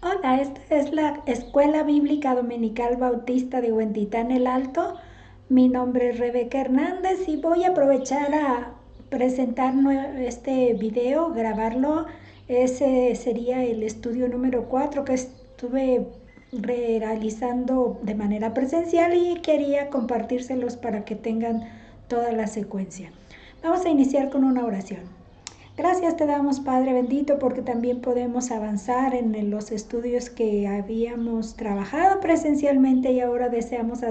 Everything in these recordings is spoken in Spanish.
Hola, esta es la Escuela Bíblica Dominical Bautista de Huentitán el Alto. Mi nombre es Rebeca Hernández y voy a aprovechar a presentar este video, grabarlo. Ese sería el estudio número 4 que estuve realizando de manera presencial y quería compartírselos para que tengan toda la secuencia. Vamos a iniciar con una oración. Gracias te damos, Padre bendito, porque también podemos avanzar en los estudios que habíamos trabajado presencialmente y ahora deseamos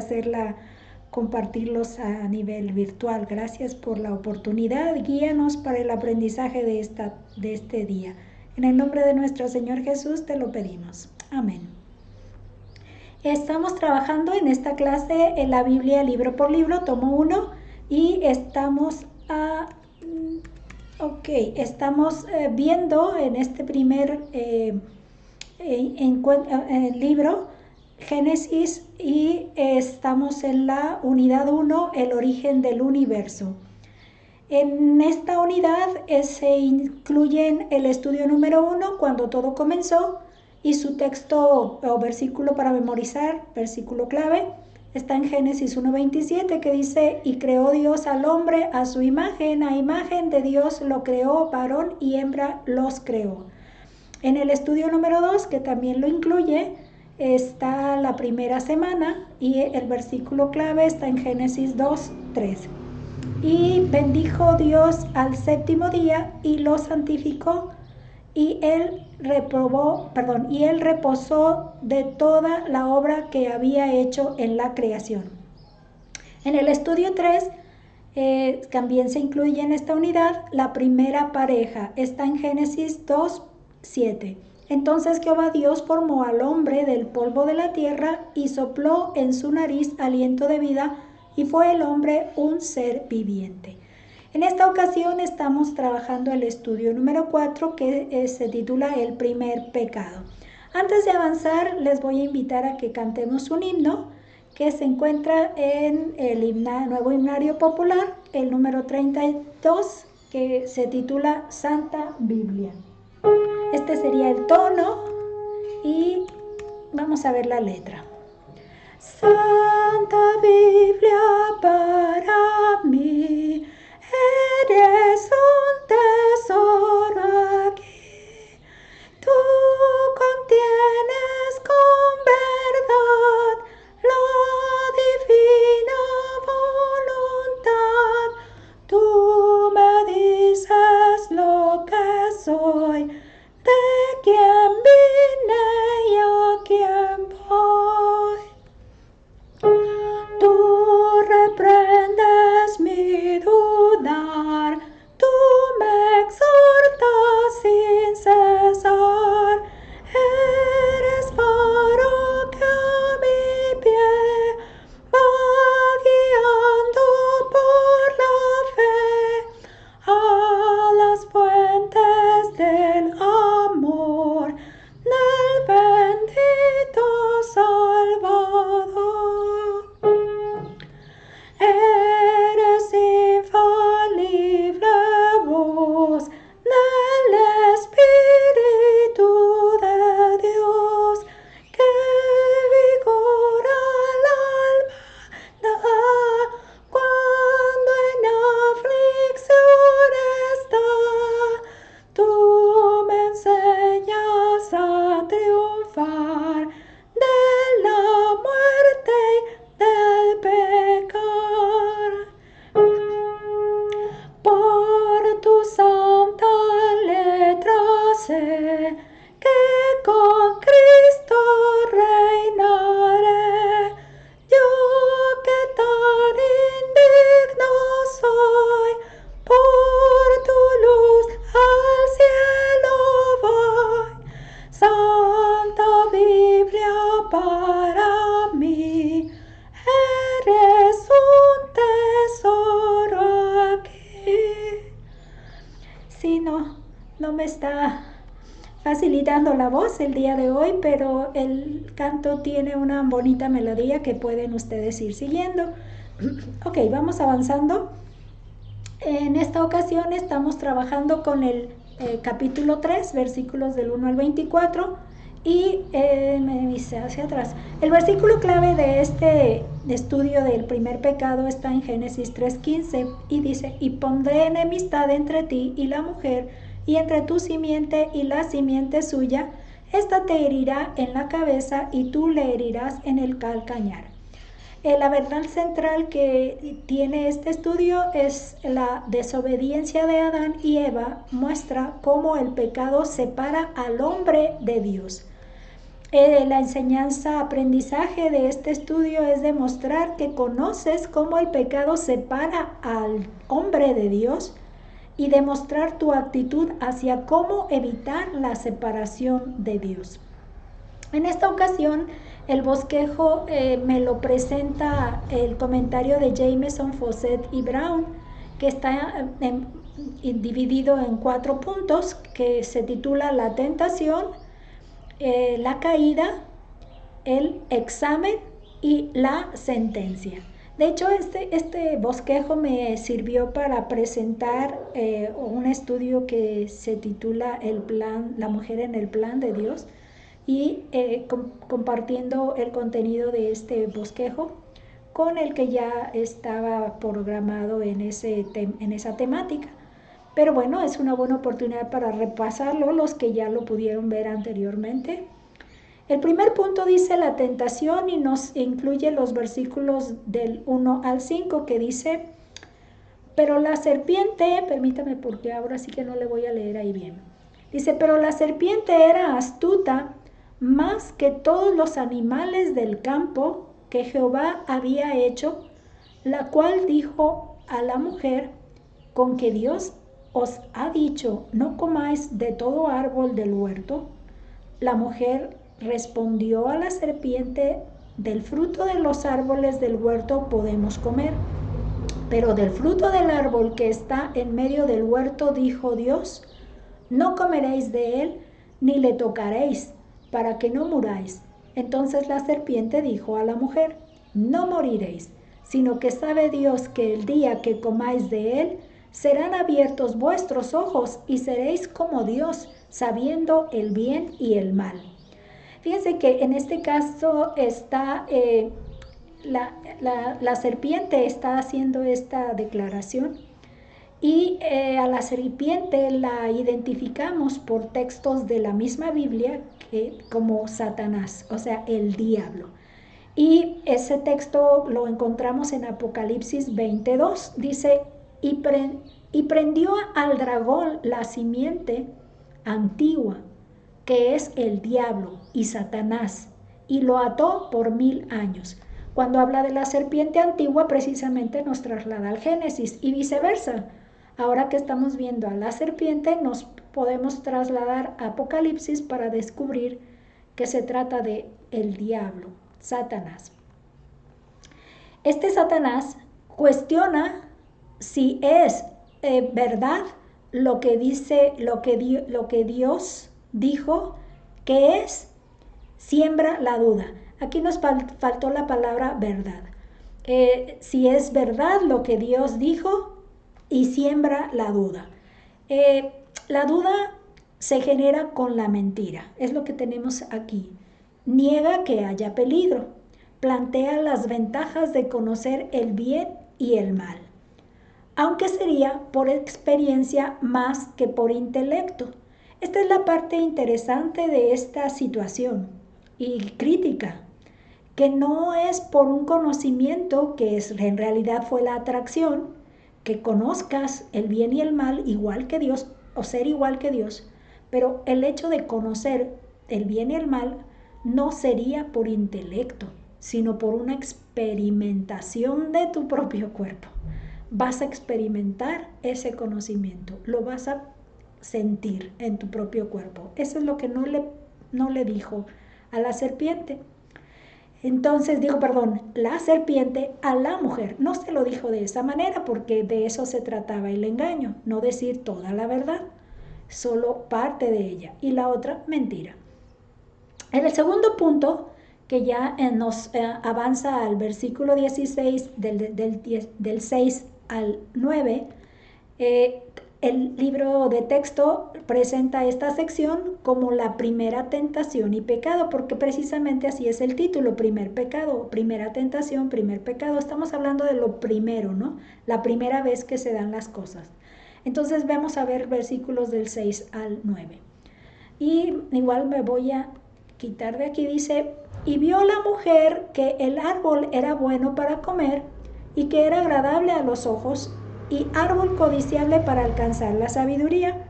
compartirlos a nivel virtual. Gracias por la oportunidad. Guíanos para el aprendizaje de este día. En el nombre de nuestro Señor Jesús te lo pedimos. Amén. Estamos trabajando en esta clase en la Biblia libro por libro, tomo 1, y estamos viendo en este primer libro Génesis y estamos en la unidad 1, el origen del universo. En esta unidad se incluyen el estudio número 1, cuando todo comenzó, y su texto o versículo para memorizar, versículo clave, está en Génesis 1:27, que dice: y creó Dios al hombre a su imagen, a imagen de Dios lo creó, varón y hembra los creó. En el estudio número 2, que también lo incluye, está la primera semana y el versículo clave está en Génesis 2:3. Y bendijo Dios al séptimo día y lo santificó, y él reposó de toda la obra que había hecho en la creación. En el estudio 3 también se incluye en esta unidad la primera pareja, está en Génesis 2:7. Entonces Jehová Dios formó al hombre del polvo de la tierra y sopló en su nariz aliento de vida, y fue el hombre un ser viviente. En esta ocasión estamos trabajando el estudio número 4, que se titula El primer pecado. Antes de avanzar, les voy a invitar a que cantemos un himno que se encuentra en el nuevo himnario popular, el número 32, que se titula Santa Biblia. Este sería el tono y vamos a ver la letra. Santa Biblia para mí, eres un tesoro aquí. Tú contienes con verdad la divina voluntad. Tú me dices lo que soy, de quién vine y a quién voy. Tú reprendes mi dudar, tú me exhortas sin cesar. Eres faro que a mi pie va guiando por la fe a las fuentes del amor del bendito Salvador. Eres infalible voz del Espíritu de Dios, que vigora al alma da cuando en aflicción está. Tú me enseñas a triunfar de la muerte y del pecar. Por tu santa letra sé que con Cristo reinaré. Yo que tan indigno soy, por tu luz al cielo voy. Santa Biblia para mí, eres un tesoro aquí. Sí, no me está facilitando la voz el día de hoy, pero el canto tiene una bonita melodía que pueden ustedes ir siguiendo. Ok, vamos avanzando. En esta ocasión estamos trabajando con el capítulo 3, versículos del 1 al 24, Y me dice hacia atrás. El versículo clave de este estudio del primer pecado está en Génesis 3:15 y dice: y pondré enemistad entre ti y la mujer, y entre tu simiente y la simiente suya. Esta te herirá en la cabeza y tú le herirás en el calcañar. La verdad central que tiene este estudio es la desobediencia de Adán y Eva. Muestra cómo el pecado separa al hombre de Dios. La enseñanza, aprendizaje de este estudio es demostrar que conoces cómo el pecado separa al hombre de Dios y demostrar tu actitud hacia cómo evitar la separación de Dios. En esta ocasión, el bosquejo me lo presenta el comentario de Jameson, Fawcett y Brown, que está dividido en 4 puntos, que se titula La tentación, la caída, el examen y la sentencia. De hecho, este bosquejo me sirvió para presentar un estudio que se titula La mujer en el plan de Dios, y compartiendo el contenido de este bosquejo con el que ya estaba programado en esa temática. Pero bueno, es una buena oportunidad para repasarlo los que ya lo pudieron ver anteriormente. El primer punto dice la tentación y nos incluye los versículos del 1 al 5 que dice: pero la serpiente, permítame porque ahora sí que no le voy a leer ahí bien. Dice: pero la serpiente era astuta más que todos los animales del campo que Jehová había hecho, la cual dijo a la mujer: con que Dios os ha dicho, no comáis de todo árbol del huerto. La mujer respondió a la serpiente: del fruto de los árboles del huerto podemos comer, pero del fruto del árbol que está en medio del huerto dijo Dios: no comeréis de él, ni le tocaréis, para que no muráis. Entonces la serpiente dijo a la mujer: no moriréis, sino que sabe Dios que el día que comáis de él, serán abiertos vuestros ojos y seréis como Dios, sabiendo el bien y el mal. Fíjense que en este caso está la serpiente está haciendo esta declaración, y a la serpiente la identificamos por textos de la misma Biblia como Satanás, o sea, el diablo. Y ese texto lo encontramos en Apocalipsis 22. Dice: y prendió al dragón la simiente antigua, que es el diablo y Satanás, y lo ató por 1000 años. Cuando habla de la serpiente antigua, precisamente nos traslada al Génesis, y viceversa. Ahora que estamos viendo a la serpiente, nos podemos trasladar a Apocalipsis para descubrir que se trata de el diablo, Satanás. Este Satanás cuestiona si es verdad lo que dice, lo que Dios dijo que es. Siembra la duda. Aquí nos faltó la palabra verdad. Si es verdad lo que Dios dijo, y siembra la duda. La duda se genera con la mentira, es lo que tenemos aquí. Niega que haya peligro, plantea las ventajas de conocer el bien y el mal, aunque sería por experiencia más que por intelecto. Esta es la parte interesante de esta situación y crítica, que no es por un conocimiento, que en realidad fue la atracción, que conozcas el bien y el mal igual que Dios o ser igual que Dios, pero el hecho de conocer el bien y el mal no sería por intelecto, sino por una experimentación de tu propio cuerpo. Vas a experimentar ese conocimiento, lo vas a sentir en tu propio cuerpo. Eso es lo que no le dijo a la serpiente. Entonces la serpiente a la mujer. No se lo dijo de esa manera, porque de eso se trataba el engaño, no decir toda la verdad, solo parte de ella, y la otra mentira. En el segundo punto, que ya nos avanza al versículo 16, del 6 al 9, El libro de texto presenta esta sección como la primera tentación y pecado, porque precisamente así es el título, primer pecado, primera tentación, primer pecado. Estamos hablando de lo primero, ¿no? La primera vez que se dan las cosas. Entonces vamos a ver versículos del 6 al 9. Y igual me voy a quitar de aquí, dice, y vio la mujer que el árbol era bueno para comer y que era agradable a los ojos y árbol codiciable para alcanzar la sabiduría.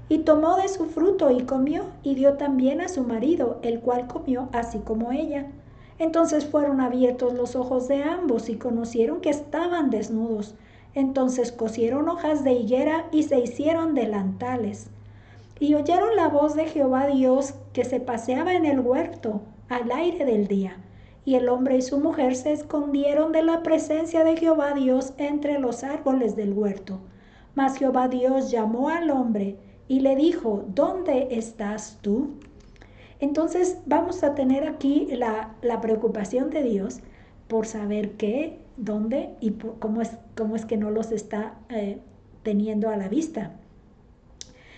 Y tomó de su fruto y comió, y dio también a su marido, el cual comió así como ella. Entonces fueron abiertos los ojos de ambos y conocieron que estaban desnudos. Entonces cosieron hojas de higuera y se hicieron delantales. Y oyeron la voz de Jehová Dios que se paseaba en el huerto al aire del día. Y el hombre y su mujer se escondieron de la presencia de Jehová Dios entre los árboles del huerto. Mas Jehová Dios llamó al hombre y le dijo, ¿dónde estás tú? Entonces vamos a tener aquí la preocupación de Dios por saber qué, dónde y cómo es que no los está teniendo a la vista.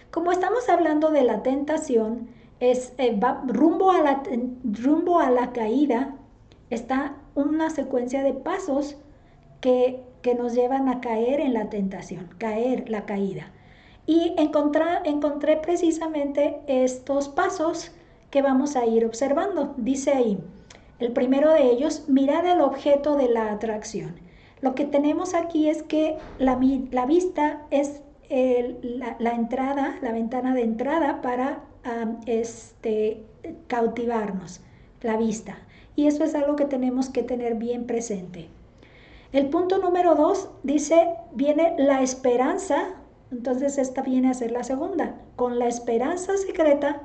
Como estamos hablando de la tentación, va rumbo a la caída, está una secuencia de pasos que nos llevan a caer en la tentación, la caída. Y encontré precisamente estos pasos que vamos a ir observando. Dice ahí, el primero de ellos, mirad el objeto de la atracción. Lo que tenemos aquí es que la vista es la entrada, la ventana de entrada para cautivarnos, la vista. Y eso es algo que tenemos que tener bien presente. El punto número 2 dice, viene la esperanza, entonces esta viene a ser la segunda, con la esperanza secreta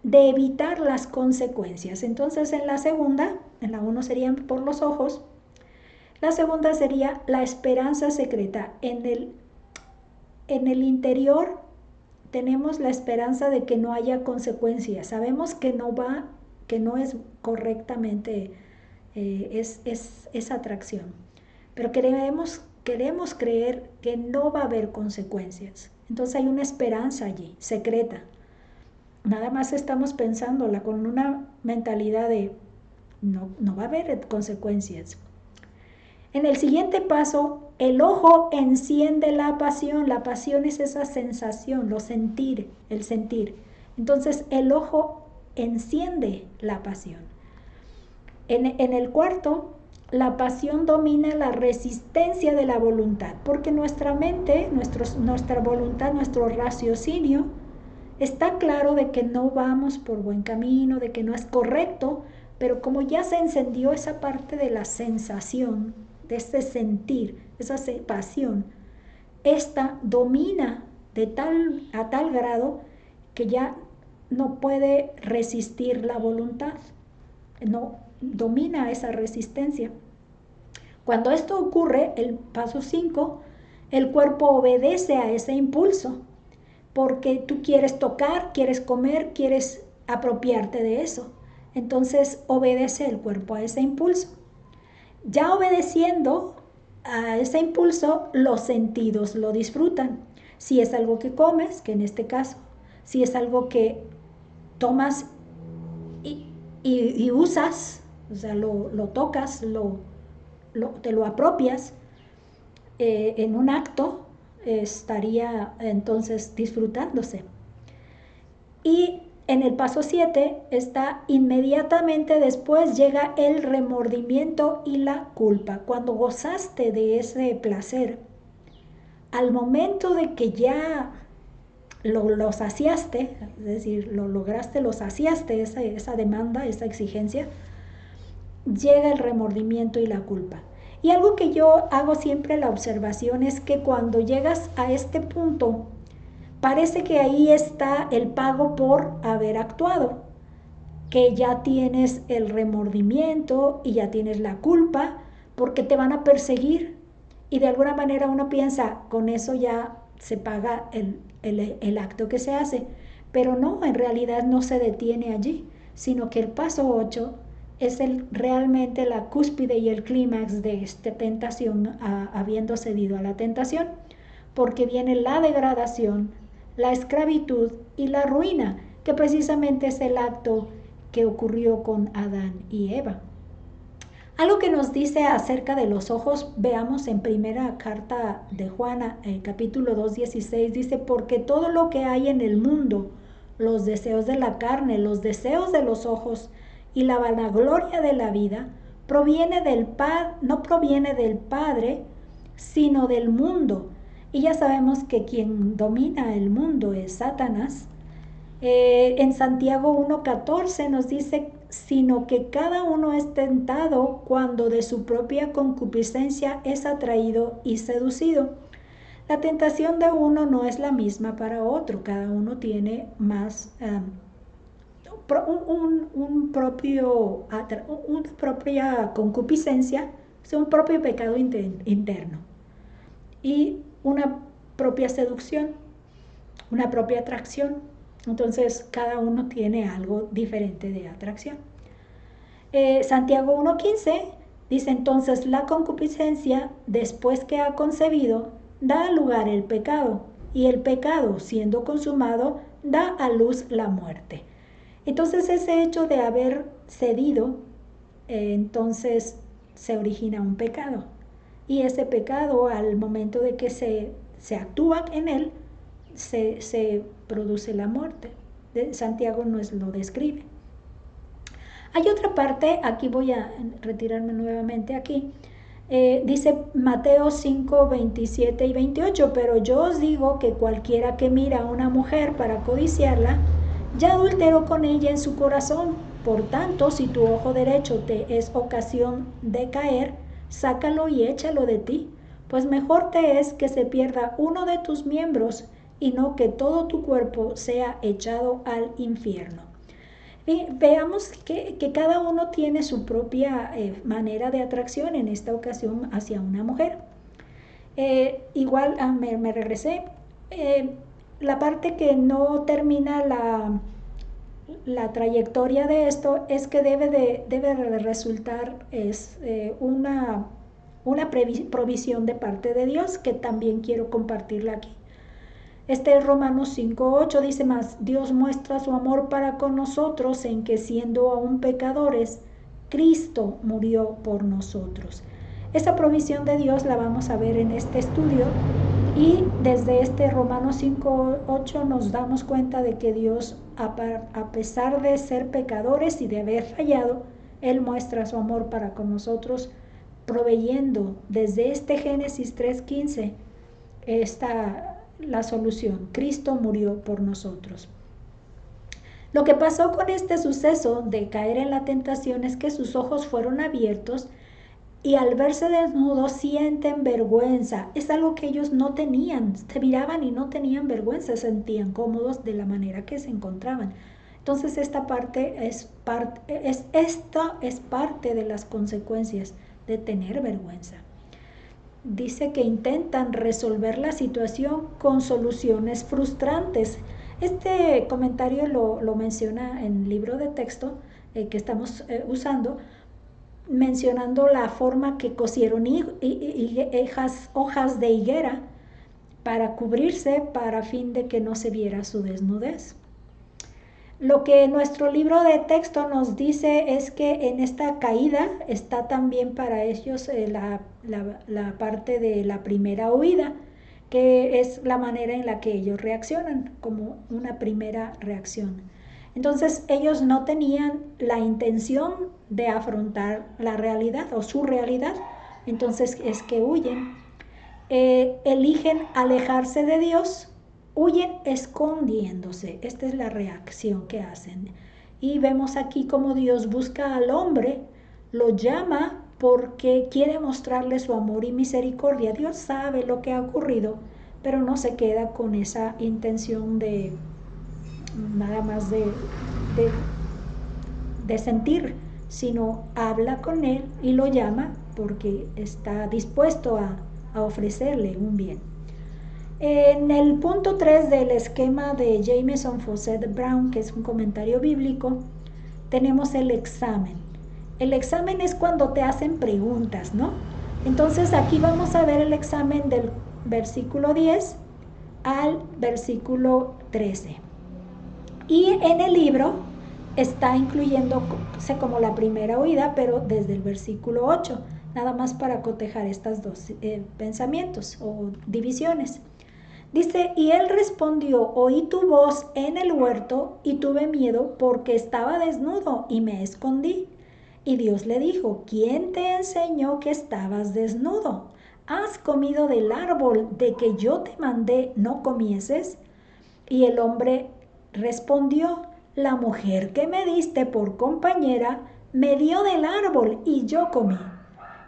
de evitar las consecuencias. Entonces en la segunda, en la 1 serían por los ojos, la segunda sería la esperanza secreta. En el interior tenemos la esperanza de que no haya consecuencias. Sabemos que no es correctamente esa atracción. Pero queremos creer que no va a haber consecuencias. Entonces hay una esperanza allí, secreta. Nada más estamos pensándola con una mentalidad de no va a haber consecuencias. En el siguiente paso, el ojo enciende la pasión. La pasión es esa sensación, el sentir. Entonces el ojo enciende la pasión. En el cuarto, la pasión domina la resistencia de la voluntad, porque nuestra mente, nuestra voluntad, nuestro raciocinio, está claro de que no vamos por buen camino, de que no es correcto, pero como ya se encendió esa parte de la sensación, de ese sentir, esa pasión, esta domina a tal grado que ya no puede resistir la voluntad, no domina esa resistencia. Cuando esto ocurre, el paso 5, el cuerpo obedece a ese impulso, porque tú quieres tocar, quieres comer, quieres apropiarte de eso. Entonces obedece el cuerpo a ese impulso. Ya obedeciendo a ese impulso, los sentidos lo disfrutan. Si es algo que comes, que en este caso, si es algo que tomas y usas, o sea, lo tocas, te lo apropias en un acto, estaría entonces disfrutándose. Y en el paso 7 está inmediatamente después llega el remordimiento y la culpa. Cuando gozaste de ese placer, al momento de que ya lo saciaste, es decir, lo lograste, lo saciaste, esa demanda, esa exigencia, llega el remordimiento y la culpa. Y algo que yo hago siempre la observación es que cuando llegas a este punto, parece que ahí está el pago por haber actuado, que ya tienes el remordimiento y ya tienes la culpa porque te van a perseguir. Y de alguna manera uno piensa, con eso ya se paga el acto que se hace. Pero no, en realidad no se detiene allí, sino que el paso 8 es realmente la cúspide y el clímax de esta tentación, habiendo cedido a la tentación. porque viene la degradación, la esclavitud y la ruina, que precisamente es el acto que ocurrió con Adán y Eva. Algo que nos dice acerca de los ojos, veamos en primera carta de Juana, capítulo 2, 16, dice, porque todo lo que hay en el mundo, los deseos de la carne, los deseos de los ojos y la vanagloria de la vida, no proviene del Padre, sino del mundo. Y ya sabemos que quien domina el mundo es Satanás. En Santiago 1:14 nos dice, sino que cada uno es tentado cuando de su propia concupiscencia es atraído y seducido. La tentación de uno no es la misma para otro, cada uno tiene más una propia concupiscencia, un propio pecado interno y una propia seducción, una propia atracción. Entonces cada uno tiene algo diferente de atracción. Santiago 1:15 dice, entonces la concupiscencia, después que ha concebido, da a lugar el pecado, y el pecado, siendo consumado, da a luz la muerte. Entonces ese hecho de haber cedido, entonces se origina un pecado. Y ese pecado, al momento de que se actúa en él, se produce la muerte. Santiago nos lo describe. Hay otra parte, aquí voy a retirarme nuevamente aquí, dice Mateo 5, 27 y 28, pero yo os digo que cualquiera que mira a una mujer para codiciarla, ya adulteró con ella en su corazón. Por tanto, si tu ojo derecho te es ocasión de caer, sácalo y échalo de ti, pues mejor te es que se pierda uno de tus miembros y no que todo tu cuerpo sea echado al infierno. Veamos que cada uno tiene su propia manera de atracción, en esta ocasión hacia una mujer. Igual me regresé. La parte que no termina la trayectoria de esto es que debe de resultar una provisión de parte de Dios, que también quiero compartirla aquí. Este es Romanos 5:8, dice más, Dios muestra su amor para con nosotros en que siendo aún pecadores, Cristo murió por nosotros. Esa provisión de Dios la vamos a ver en este estudio, y desde este Romanos 5:8 nos damos cuenta de que Dios, a pesar de ser pecadores y de haber fallado, Él muestra su amor para con nosotros, proveyendo desde este Génesis 3:15 la solución. Cristo murió por nosotros. Lo que pasó con este suceso de caer en la tentación es que sus ojos fueron abiertos y al verse desnudos sienten vergüenza. Es algo que ellos no tenían. Se miraban y no tenían vergüenza, se sentían cómodos de la manera que se encontraban. Entonces esta es parte de las consecuencias de tener vergüenza. Dice que intentan resolver la situación con soluciones frustrantes. Este comentario lo menciona en el libro de texto que estamos usando, mencionando la forma que cosieron hojas de higuera para cubrirse, para fin de que no se viera su desnudez. Lo que nuestro libro de texto nos dice es que en esta caída está también para ellos la parte de la primera huida, que es la manera en la que ellos reaccionan, como una primera reacción. Entonces ellos no tenían la intención de afrontar la realidad o su realidad, entonces es que huyen, eligen alejarse de Dios, huyen escondiéndose. Esta es la reacción que hacen. Y vemos aquí cómo Dios busca al hombre, lo llama porque quiere mostrarle su amor y misericordia. Dios sabe lo que ha ocurrido, pero no se queda con esa intención de nada más de sentir, sino habla con él y lo llama porque está dispuesto a ofrecerle un bien. En el punto 3 del esquema de Jameson Fawcett Brown, que es un comentario bíblico, tenemos el examen. El examen es cuando te hacen preguntas, ¿no? Entonces aquí vamos a ver el examen del versículo 10 al versículo 13. Y en el libro está incluyéndose como la primera oída, pero desde el versículo 8, nada más para cotejar estas dos pensamientos o divisiones. Dice, y él respondió, oí tu voz en el huerto y tuve miedo porque estaba desnudo y me escondí. Y Dios le dijo, ¿quién te enseñó que estabas desnudo? ¿Has comido del árbol de que yo te mandé no comieses? Y el hombre respondió, la mujer que me diste por compañera me dio del árbol y yo comí.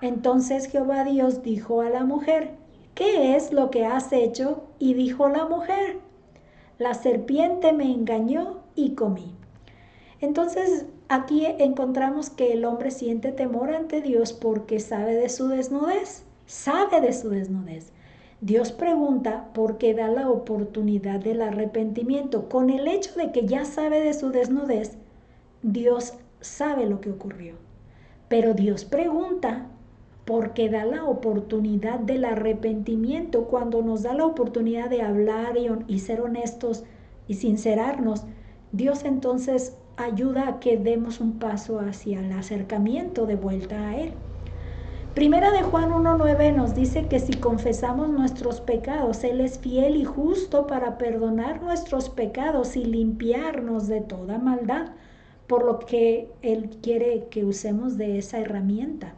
Entonces Jehová Dios dijo a la mujer, ¿qué es lo que has hecho? Y dijo la mujer, la serpiente me engañó y comí. Entonces aquí encontramos que el hombre siente temor ante Dios porque sabe de su desnudez, Dios pregunta porque da la oportunidad del arrepentimiento. Con el hecho de que ya sabe de su desnudez, Dios sabe lo que ocurrió. Pero Dios pregunta porque da la oportunidad del arrepentimiento. Cuando nos da la oportunidad de hablar y ser honestos y sincerarnos, Dios entonces ayuda a que demos un paso hacia el acercamiento de vuelta a Él. Primera de Juan 1:9 nos dice que si confesamos nuestros pecados, Él es fiel y justo para perdonar nuestros pecados y limpiarnos de toda maldad, por lo que Él quiere que usemos de esa herramienta.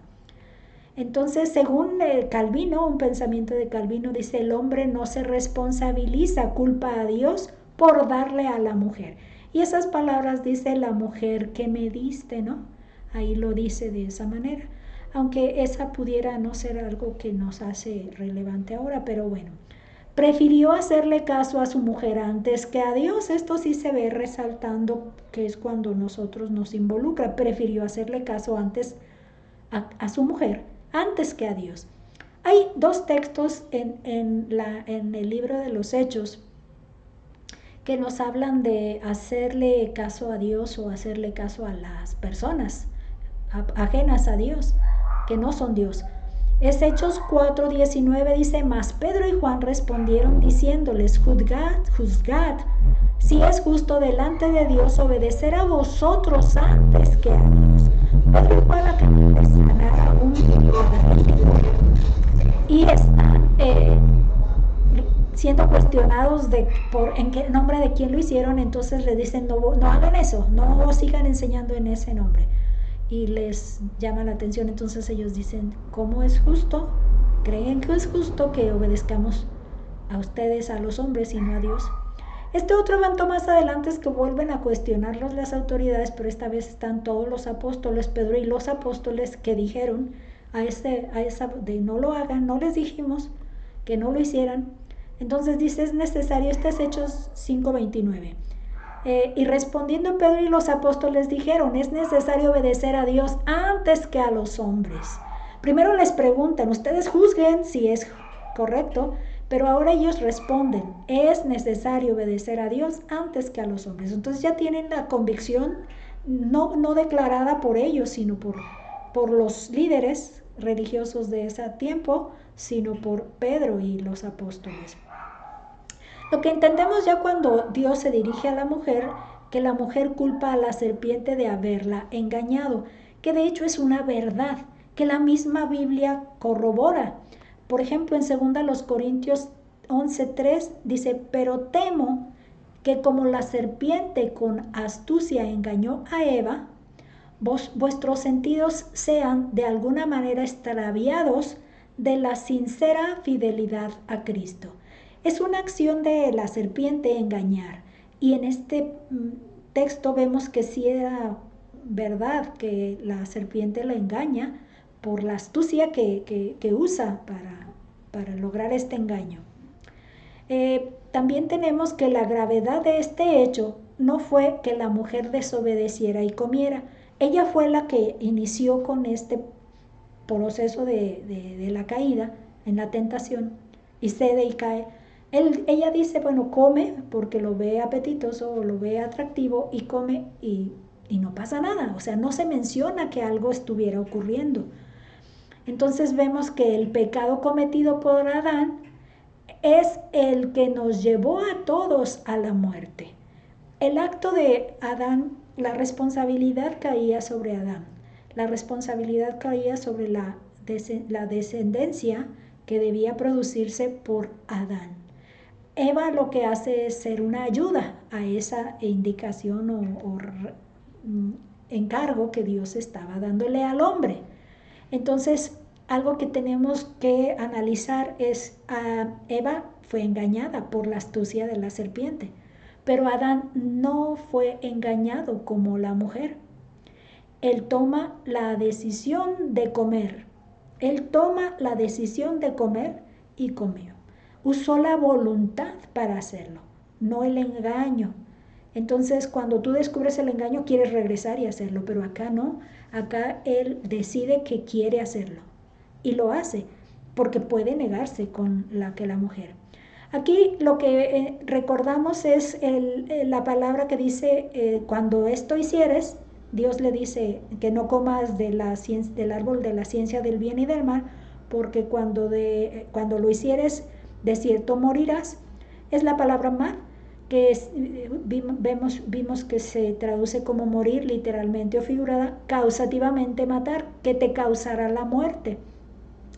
Entonces, según Calvino, un pensamiento de Calvino dice, el hombre no se responsabiliza, culpa a Dios por darle a la mujer. Y esas palabras dice la mujer que me diste, ¿no? Ahí lo dice de esa manera. Aunque esa pudiera no ser algo que nos hace relevante ahora, pero bueno. Prefirió hacerle caso a su mujer antes que a Dios. Esto sí se ve resaltando que es cuando nosotros nos involucra. Prefirió hacerle caso antes a su mujer antes que a Dios. Hay dos textos en el libro de los Hechos que nos hablan de hacerle caso a Dios o hacerle caso a las personas ajenas a Dios, que no son Dios. Es Hechos 4:19, dice, mas Pedro y Juan respondieron diciéndoles, juzgad, si es justo delante de Dios obedecer a vosotros antes que a Dios. Pedro y Juan acaban de sanar a un y están siendo cuestionados en qué nombre de quién lo hicieron. Entonces le dicen, no hagan eso, no sigan enseñando en ese nombre. Y les llama la atención. Entonces ellos dicen, ¿cómo es justo? ¿Creen que es justo que obedezcamos a ustedes, a los hombres, y no a Dios? Este otro evento más adelante es que vuelven a cuestionarlos las autoridades, pero esta vez están todos los apóstoles, Pedro y los apóstoles, que dijeron a esa de no lo hagan, no les dijimos que no lo hicieran. Entonces dice, es necesario, este es Hechos 5:29. Y respondiendo Pedro y los apóstoles dijeron, es necesario obedecer a Dios antes que a los hombres. Primero les preguntan, ustedes juzguen si es correcto, pero ahora ellos responden, es necesario obedecer a Dios antes que a los hombres. Entonces ya tienen la convicción no declarada por ellos, sino por los líderes religiosos de ese tiempo, sino por Pedro y los apóstoles. Lo que entendemos ya cuando Dios se dirige a la mujer, que la mujer culpa a la serpiente de haberla engañado, que de hecho es una verdad que la misma Biblia corrobora. Por ejemplo, en 2 Corintios 11:3 dice, pero temo que como la serpiente con astucia engañó a Eva, vuestros sentidos sean de alguna manera extraviados de la sincera fidelidad a Cristo. Es una acción de la serpiente engañar. Y en este texto vemos que sí era verdad que la serpiente la engaña por la astucia que usa para lograr este engaño. También tenemos que la gravedad de este hecho no fue que la mujer desobedeciera y comiera. Ella fue la que inició con este proceso de la caída en la tentación y cede y cae. Ella dice, bueno, come porque lo ve apetitoso o lo ve atractivo y come y no pasa nada. O sea, no se menciona que algo estuviera ocurriendo. Entonces vemos que el pecado cometido por Adán es el que nos llevó a todos a la muerte. El acto de Adán, la responsabilidad caía sobre Adán. La responsabilidad caía sobre la descendencia que debía producirse por Adán. Eva lo que hace es ser una ayuda a esa indicación o encargo que Dios estaba dándole al hombre. Entonces, algo que tenemos que analizar es, Eva fue engañada por la astucia de la serpiente, pero Adán no fue engañado como la mujer. Él toma la decisión de comer. Él toma la decisión de comer y comió. Usó la voluntad para hacerlo, no el engaño. Entonces, cuando tú descubres el engaño, quieres regresar y hacerlo, pero acá no. Acá él decide que quiere hacerlo y lo hace porque puede negarse con la mujer. Aquí lo que recordamos es la palabra que dice, cuando esto hicieres, Dios le dice que no comas del árbol de la ciencia del bien y del mal, porque cuando lo hicieres, de cierto morirás. Es la palabra mal, que vimos que se traduce como morir literalmente o figurada, causativamente matar, que te causará la muerte.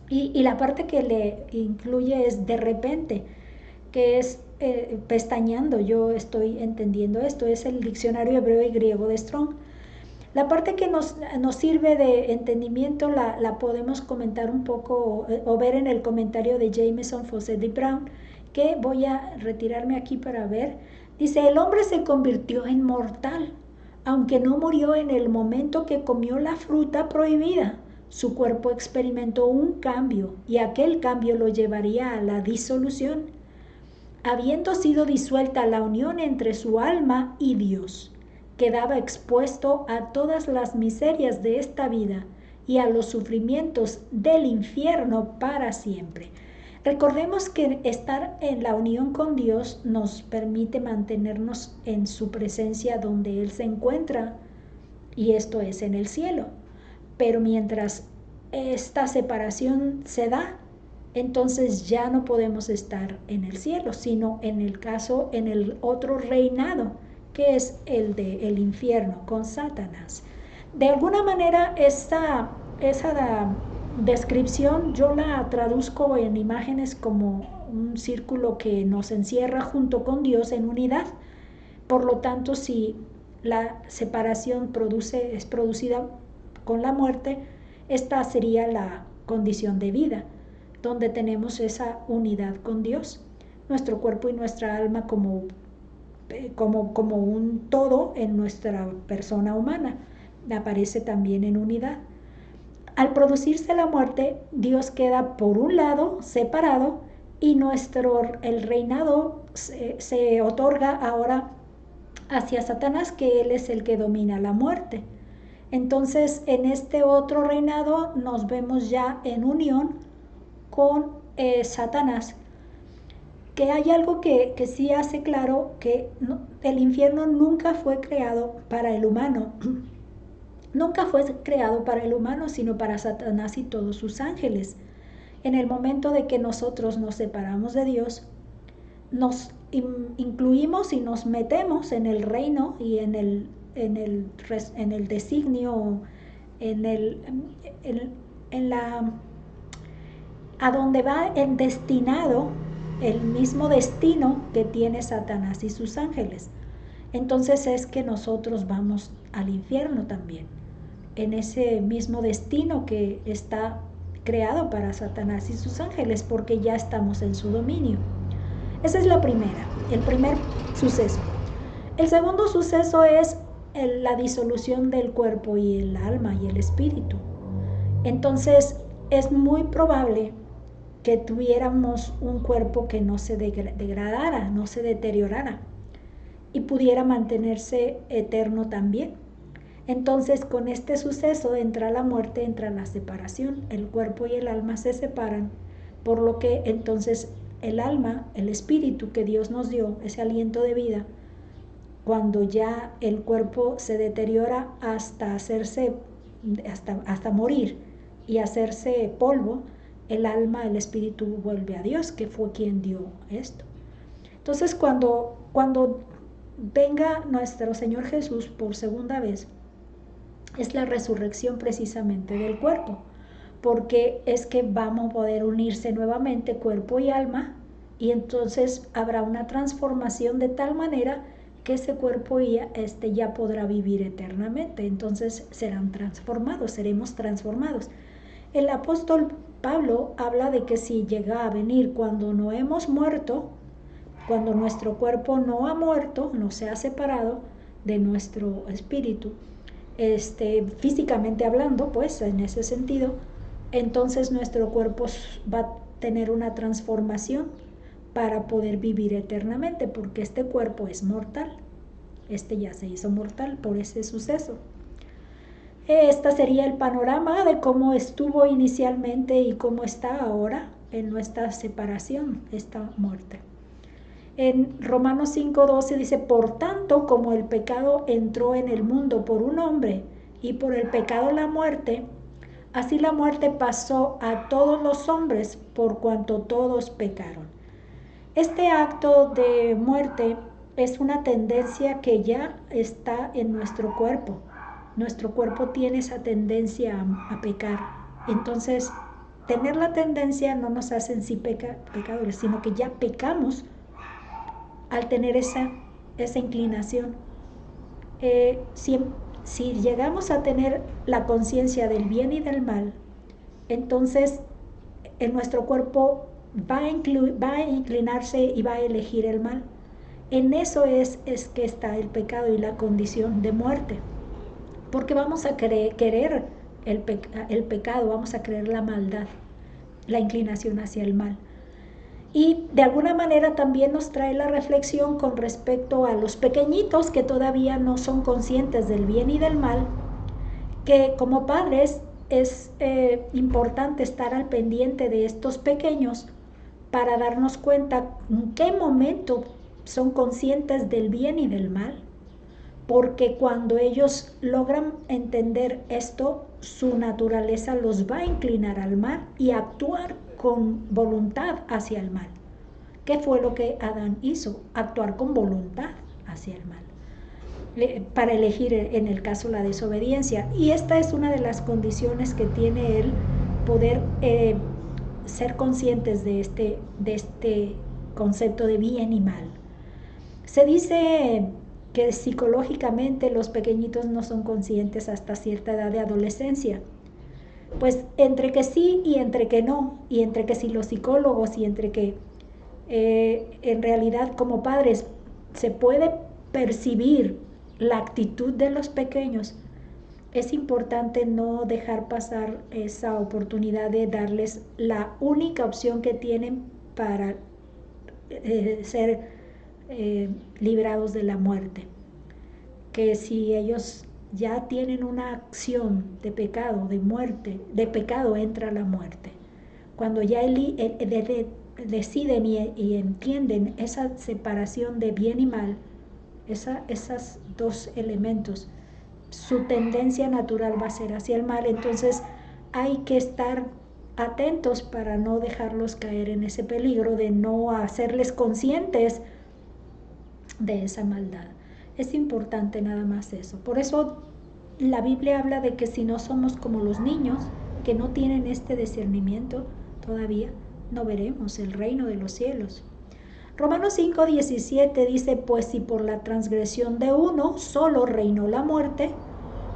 Y la parte que le incluye es de repente, que es pestañeando. Yo estoy entendiendo esto, es el diccionario hebreo y griego de Strong. La parte que nos sirve de entendimiento la podemos comentar un poco o ver en el comentario de Jameson Fawcett y Brown, que voy a retirarme aquí para ver. Dice, el hombre se convirtió en mortal, aunque no murió en el momento que comió la fruta prohibida. Su cuerpo experimentó un cambio y aquel cambio lo llevaría a la disolución, habiendo sido disuelta la unión entre su alma y Dios. Quedaba expuesto a todas las miserias de esta vida y a los sufrimientos del infierno para siempre. Recordemos que estar en la unión con Dios nos permite mantenernos en su presencia donde Él se encuentra, y esto es en el cielo. Pero mientras esta separación se da, entonces ya no podemos estar en el cielo, sino en el otro reinado, que es el del infierno con Satanás. De alguna manera esa descripción yo la traduzco en imágenes como un círculo que nos encierra junto con Dios en unidad. Por lo tanto, si la separación es producida con la muerte, esta sería la condición de vida, donde tenemos esa unidad con Dios, nuestro cuerpo y nuestra alma como un todo en nuestra persona humana, aparece también en unidad. Al producirse la muerte, Dios queda por un lado separado y el reinado se otorga ahora hacia Satanás, que él es el que domina la muerte. Entonces, en este otro reinado nos vemos ya en unión con Satanás, que hay algo que sí hace claro, que el infierno nunca fue creado para el humano. Nunca fue creado para el humano, sino para Satanás y todos sus ángeles. En el momento de que nosotros nos separamos de Dios, nos incluimos y nos metemos en el reino y en el designio, a donde va el destinado, el mismo destino que tiene Satanás y sus ángeles. Entonces es que nosotros vamos al infierno también, en ese mismo destino que está creado para Satanás y sus ángeles, porque ya estamos en su dominio. Esa es el primer suceso. El segundo suceso es la disolución del cuerpo y el alma y el espíritu. Entonces es muy probable que tuviéramos un cuerpo que no se degradara, no se deteriorara y pudiera mantenerse eterno también. Entonces, con este suceso entra la muerte, entra la separación. El cuerpo y el alma se separan, por lo que entonces el alma, el espíritu que Dios nos dio, ese aliento de vida, cuando ya el cuerpo se deteriora hasta morir y hacerse polvo, el alma, el espíritu vuelve a Dios, que fue quien dio esto. Entonces cuando venga nuestro Señor Jesús por segunda vez, es la resurrección precisamente del cuerpo, porque es que vamos a poder unirse nuevamente cuerpo y alma, y entonces habrá una transformación de tal manera que ese cuerpo ya podrá vivir eternamente. Entonces serán transformados, seremos transformados. El apóstol Pablo habla de que si llega a venir cuando no hemos muerto, cuando nuestro cuerpo no ha muerto, no se ha separado de nuestro espíritu, físicamente hablando, pues en ese sentido, entonces nuestro cuerpo va a tener una transformación para poder vivir eternamente, porque este cuerpo es mortal, ya se hizo mortal por ese suceso. Este sería el panorama de cómo estuvo inicialmente y cómo está ahora en nuestra separación, esta muerte. En Romanos 5:12 dice, por tanto, como el pecado entró en el mundo por un hombre y por el pecado la muerte, así la muerte pasó a todos los hombres por cuanto todos pecaron. Este acto de muerte es una tendencia que ya está en nuestro cuerpo. Nuestro cuerpo tiene esa tendencia a pecar. Entonces, tener la tendencia no nos hace en sí pecadores, sino que ya pecamos al tener esa inclinación. Si llegamos a tener la conciencia del bien y del mal, entonces en nuestro cuerpo va a inclinarse y va a elegir el mal. En eso es que está el pecado y la condición de muerte, porque vamos a querer el pecado, vamos a querer la maldad, la inclinación hacia el mal. Y de alguna manera también nos trae la reflexión con respecto a los pequeñitos que todavía no son conscientes del bien y del mal, que como padres es importante estar al pendiente de estos pequeños para darnos cuenta en qué momento son conscientes del bien y del mal, porque cuando ellos logran entender esto, su naturaleza los va a inclinar al mal y a actuar con voluntad hacia el mal. ¿Qué fue lo que Adán hizo? Actuar con voluntad hacia el mal, para elegir en el caso la desobediencia. Y esta es una de las condiciones que tiene él, poder ser conscientes de este concepto de bien y mal. Se dice que psicológicamente los pequeñitos no son conscientes hasta cierta edad de adolescencia. Pues entre que sí y entre que no, y entre que sí los psicólogos y entre que en realidad como padres se puede percibir la actitud de los pequeños, es importante no dejar pasar esa oportunidad de darles la única opción que tienen para ser librados de la muerte. Que si ellos ya tienen una acción de pecado, de muerte, de pecado entra la muerte. Cuando ya deciden y entienden esa separación de bien y mal, esos dos elementos, su tendencia natural va a ser hacia el mal. Entonces hay que estar atentos para no dejarlos caer en ese peligro de no hacerles conscientes de esa maldad. Es importante nada más eso. Por eso la Biblia habla de que si no somos como los niños que no tienen este discernimiento todavía, no veremos el reino de los cielos. Romanos 5:17 dice, pues si por la transgresión de uno solo reinó la muerte,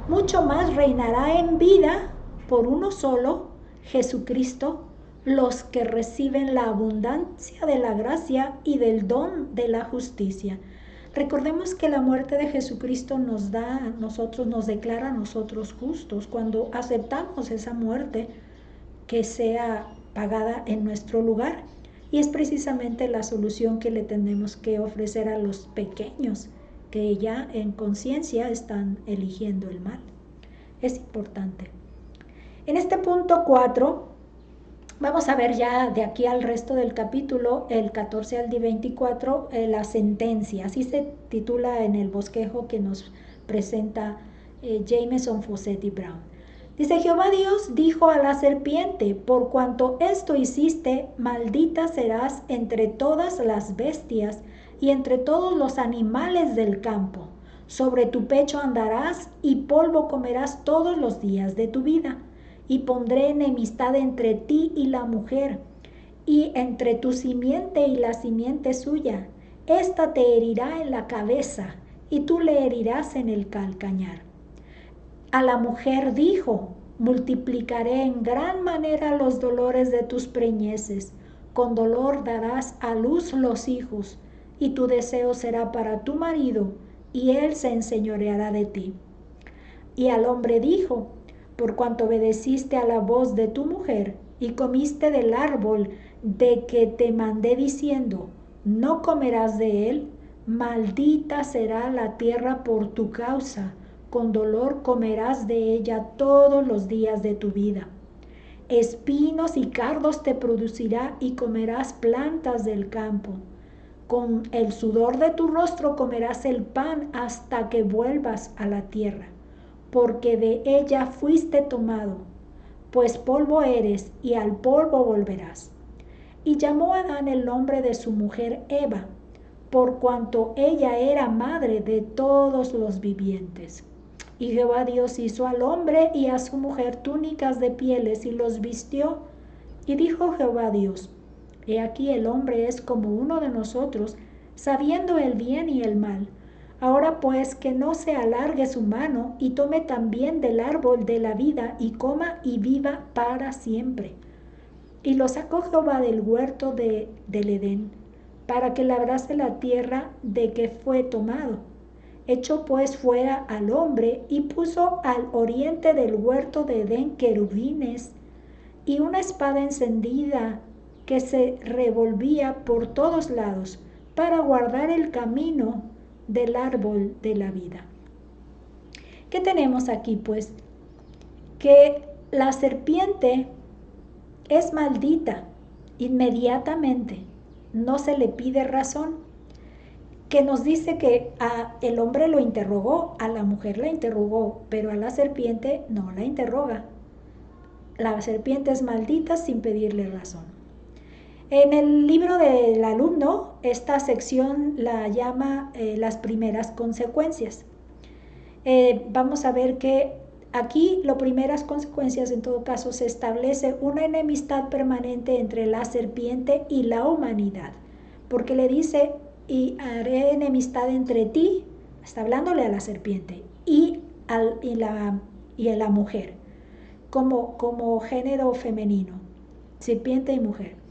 mucho más reinará en vida por uno solo, Jesucristo, los que reciben la abundancia de la gracia y del don de la justicia. Recordemos que la muerte de Jesucristo nos da a nosotros, nos declara a nosotros justos cuando aceptamos esa muerte que sea pagada en nuestro lugar. Y es precisamente la solución que le tenemos que ofrecer a los pequeños que ya en conciencia están eligiendo el mal. Es importante. En este punto 4, vamos a ver ya de aquí al resto del capítulo, el 14 al 24, la sentencia. Así se titula en el bosquejo que nos presenta Jameson, Fawcett y Brown. Dice: Jehová Dios dijo a la serpiente: por cuanto esto hiciste, maldita serás entre todas las bestias y entre todos los animales del campo. Sobre tu pecho andarás y polvo comerás todos los días de tu vida. Y pondré enemistad entre ti y la mujer, y entre tu simiente y la simiente suya. Esta te herirá en la cabeza, y tú le herirás en el calcañar. A la mujer dijo: multiplicaré en gran manera los dolores de tus preñeces, con dolor darás a luz los hijos, y tu deseo será para tu marido, y él se enseñoreará de ti. Y al hombre dijo: por cuanto obedeciste a la voz de tu mujer, y comiste del árbol de que te mandé diciendo: no comerás de él, maldita será la tierra por tu causa, con dolor comerás de ella todos los días de tu vida. Espinos y cardos te producirá y comerás plantas del campo. Con el sudor de tu rostro comerás el pan hasta que vuelvas a la tierra, porque de ella fuiste tomado, pues polvo eres y al polvo volverás. Y llamó Adán el nombre de su mujer Eva, por cuanto ella era madre de todos los vivientes. Y Jehová Dios hizo al hombre y a su mujer túnicas de pieles y los vistió. Y dijo Jehová Dios: he aquí el hombre es como uno de nosotros, sabiendo el bien y el mal. Ahora pues que no se alargue su mano y tome también del árbol de la vida y coma y viva para siempre. Y lo sacó Jehová del huerto del Edén, para que labrase la tierra de que fue tomado. Echó pues fuera al hombre y puso al oriente del huerto de Edén querubines y una espada encendida que se revolvía por todos lados para guardar el camino del árbol de la vida. ¿Qué tenemos aquí? Pues que la serpiente es maldita inmediatamente, no se le pide razón, que nos dice que el hombre lo interrogó, a la mujer la interrogó, pero a la serpiente no la interroga. La serpiente es maldita sin pedirle razón. En el libro del alumno, esta sección la llama las primeras consecuencias. Vamos a ver que aquí las primeras consecuencias, en todo caso, se establece una enemistad permanente entre la serpiente y la humanidad, porque le dice: y haré enemistad entre ti, está hablándole a la serpiente, y a la mujer, como género femenino, serpiente y mujer.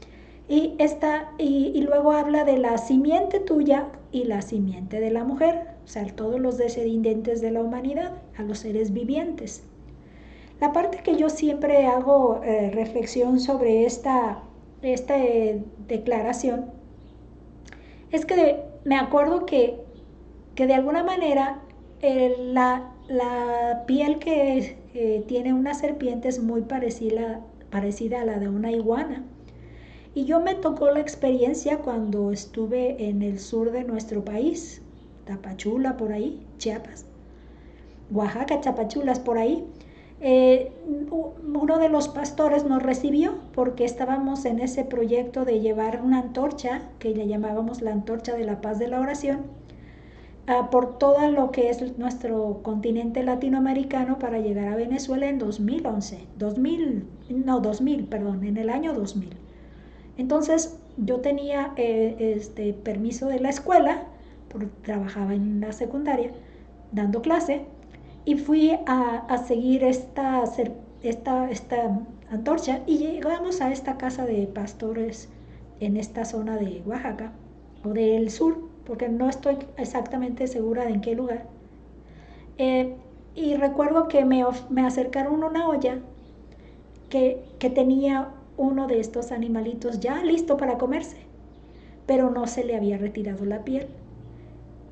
Y luego habla de la simiente tuya y la simiente de la mujer, o sea, todos los descendientes de la humanidad, a los seres vivientes. La parte que yo siempre hago reflexión sobre esta declaración es que me acuerdo que de alguna manera la piel que tiene una serpiente es muy parecida a la de una iguana. Y yo me tocó la experiencia cuando estuve en el sur de nuestro país, Tapachula por ahí, Chiapas, Oaxaca, Tapachulas por ahí. Uno de los pastores nos recibió porque estábamos en ese proyecto de llevar una antorcha, que le llamábamos la antorcha de la paz de la oración, por todo lo que es nuestro continente latinoamericano para llegar a Venezuela en 2011, en el año 2000. Entonces yo tenía permiso de la escuela, porque trabajaba en la secundaria dando clase, y fui a seguir esta antorcha y llegamos a esta casa de pastores en esta zona de Oaxaca o del sur, porque no estoy exactamente segura de en qué lugar. Y recuerdo que me acercaron una olla que tenía uno de estos animalitos ya listo para comerse, pero no se le había retirado la piel.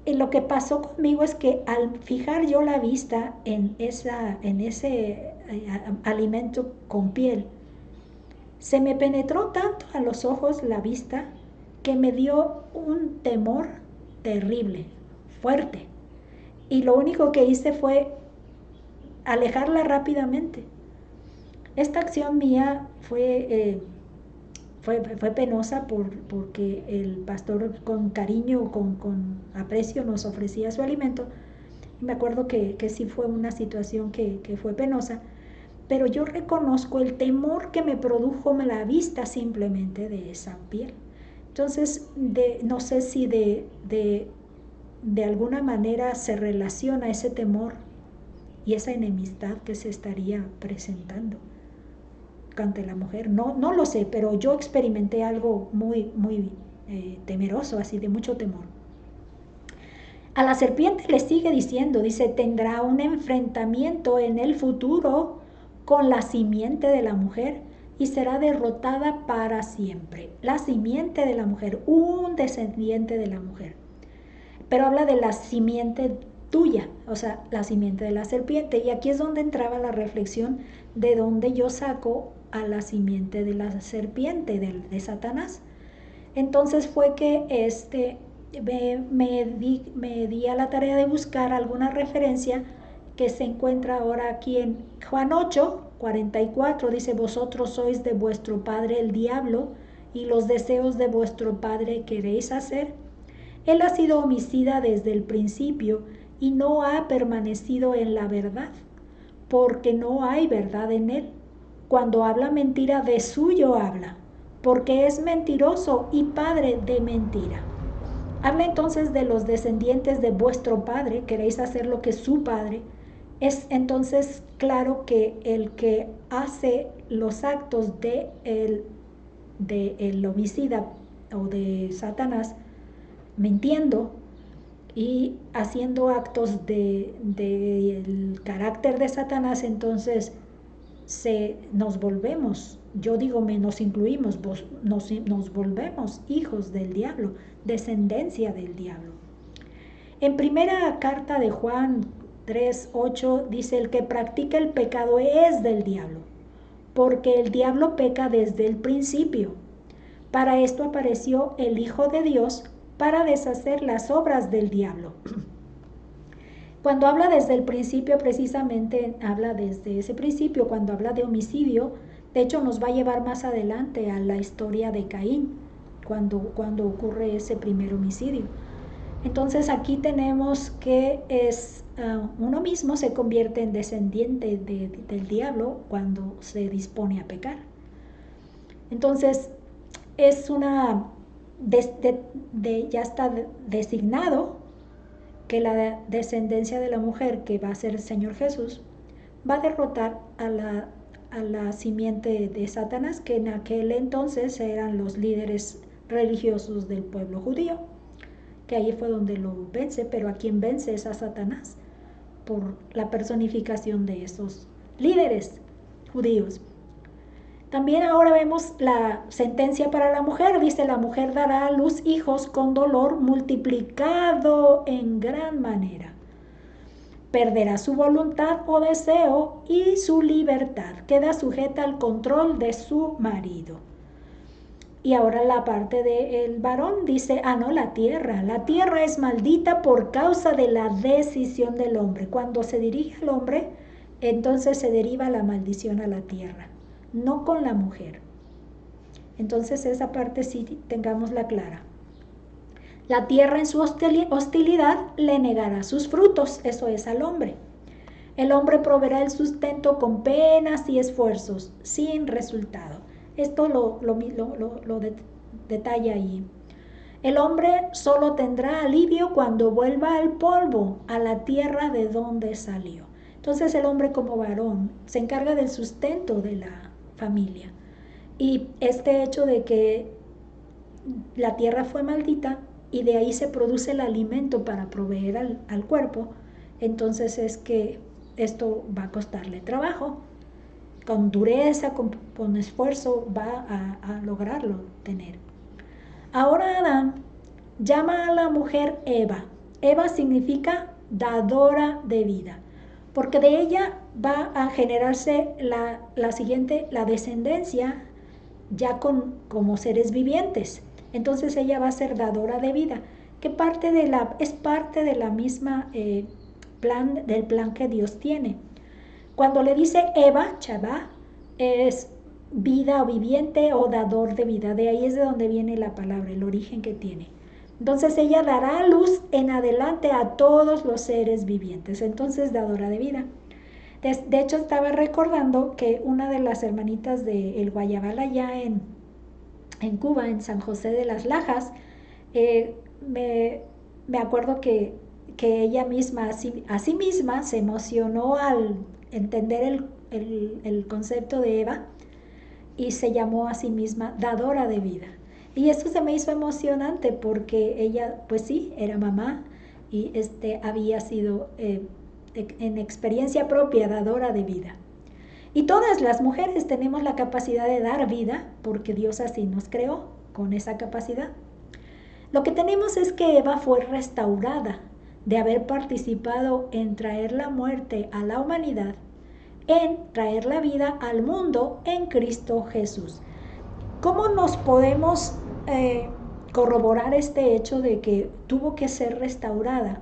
Y lo que pasó conmigo es que al fijar yo la vista en ese alimento con piel, se me penetró tanto a los ojos la vista que me dio un temor terrible, fuerte. Y lo único que hice fue alejarla rápidamente, Esta acción mía fue penosa porque el pastor con cariño, con aprecio nos ofrecía su alimento. Me acuerdo que sí fue una situación que fue penosa, pero yo reconozco el temor que me produjo la vista simplemente de esa piel. Entonces, no sé si de alguna manera se relaciona ese temor y esa enemistad que se estaría presentando ante la mujer. No, no lo sé, pero yo experimenté algo muy temeroso, así de mucho temor. A la serpiente le sigue diciendo, dice, tendrá un enfrentamiento en el futuro con la simiente de la mujer y será derrotada para siempre. La simiente de la mujer, un descendiente de la mujer. Pero habla de la simiente tuya, o sea, la simiente de la serpiente. Y aquí es donde entraba la reflexión de dónde yo saco a la simiente de la serpiente, de Satanás. Entonces fue que me di a la tarea de buscar alguna referencia que se encuentra ahora aquí en Juan 8:44, dice, vosotros sois de vuestro padre el diablo y los deseos de vuestro padre queréis hacer. Él ha sido homicida desde el principio y no ha permanecido en la verdad, porque no hay verdad en él. Cuando habla mentira, de suyo habla, porque es mentiroso y padre de mentira. Habla entonces de los descendientes de vuestro padre, queréis hacer lo que su padre. Es entonces claro que el que hace los actos de el homicida o de Satanás, mintiendo y haciendo actos del carácter de Satanás, entonces nos volvemos, yo digo nos incluimos, nos volvemos hijos del diablo, descendencia del diablo. En primera carta de Juan 3:8 dice, el que practica el pecado es del diablo, porque el diablo peca desde el principio. Para esto apareció el Hijo de Dios, para deshacer las obras del diablo. Cuando habla desde el principio, precisamente habla desde ese principio. Cuando habla de homicidio, de hecho nos va a llevar más adelante a la historia de Caín, cuando ocurre ese primer homicidio. Entonces aquí tenemos que uno mismo se convierte en descendiente del diablo cuando se dispone a pecar. Entonces es una ya está designado que la descendencia de la mujer, que va a ser el Señor Jesús, va a derrotar a la simiente de Satanás, que en aquel entonces eran los líderes religiosos del pueblo judío, que ahí fue donde lo vence, pero a quien vence es a Satanás por la personificación de esos líderes judíos. También ahora vemos la sentencia para la mujer. Dice, la mujer dará a luz hijos con dolor multiplicado en gran manera. Perderá su voluntad o deseo y su libertad. Queda sujeta al control de su marido. Y ahora la parte del varón dice, no, la tierra es maldita por causa de la decisión del hombre. Cuando se dirige al hombre, entonces se deriva la maldición a la tierra, no con la mujer. Entonces esa parte sí tengámosla clara. La tierra en su hostilidad le negará sus frutos, eso es al hombre. El hombre proveerá el sustento con penas y esfuerzos, sin resultado. Esto lo detalla ahí. El hombre solo tendrá alivio cuando vuelva al polvo, a la tierra de donde salió. Entonces el hombre como varón se encarga del sustento de la familia. Y este hecho de que la tierra fue maldita y de ahí se produce el alimento para proveer al cuerpo, entonces es que esto va a costarle trabajo. Con dureza, con esfuerzo va a lograrlo tener. Ahora Adán llama a la mujer Eva. Eva significa dadora de vida, porque de ella va a generarse la siguiente, la descendencia ya como seres vivientes. Entonces ella va a ser dadora de vida, que es parte de la misma del plan que Dios tiene. Cuando le dice Eva, Chavá, es vida o viviente o dador de vida. De ahí es de donde viene la palabra, el origen que tiene. Entonces ella dará a luz en adelante a todos los seres vivientes. Entonces, dadora de vida. De hecho, estaba recordando que una de las hermanitas de El Guayabal allá en Cuba, en San José de las Lajas, me acuerdo que ella misma, a sí misma, se emocionó al entender el concepto de Eva y se llamó a sí misma dadora de vida. Y eso se me hizo emocionante porque ella, pues sí, era mamá y había sido en experiencia propia dadora de vida. Y todas las mujeres tenemos la capacidad de dar vida porque Dios así nos creó con esa capacidad. Lo que tenemos es que Eva fue restaurada de haber participado en traer la muerte a la humanidad, en traer la vida al mundo en Cristo Jesús. ¿Cómo nos podemos corroborar este hecho de que tuvo que ser restaurada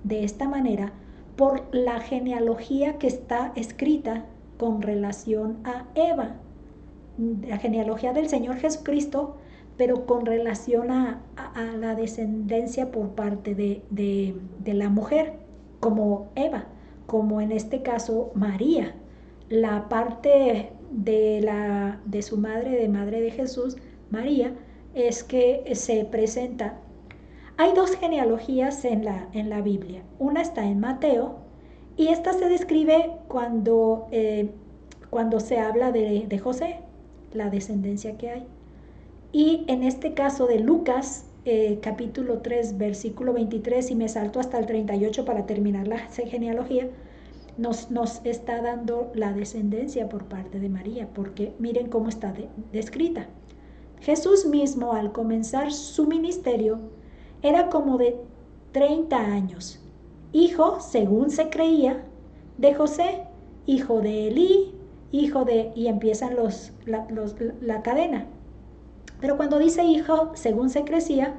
de esta manera? Por la genealogía que está escrita con relación a Eva, la genealogía del Señor Jesucristo, pero con relación a la descendencia por parte de la mujer, como Eva, como en este caso María. La parte de su madre, de madre de Jesús, María, es que se presenta. Hay dos genealogías en la Biblia. Una está en Mateo y esta se describe cuando se habla de José, la descendencia que hay. Y en este caso de Lucas, capítulo 3, versículo 23, y me salto hasta el 38 para terminar la genealogía, nos está dando la descendencia por parte de María, porque miren cómo está descrita. Jesús mismo, al comenzar su ministerio, era como de 30 años, hijo, según se creía, de José, hijo de Elí, hijo de... y empiezan la cadena. Pero cuando dice hijo, según se creía,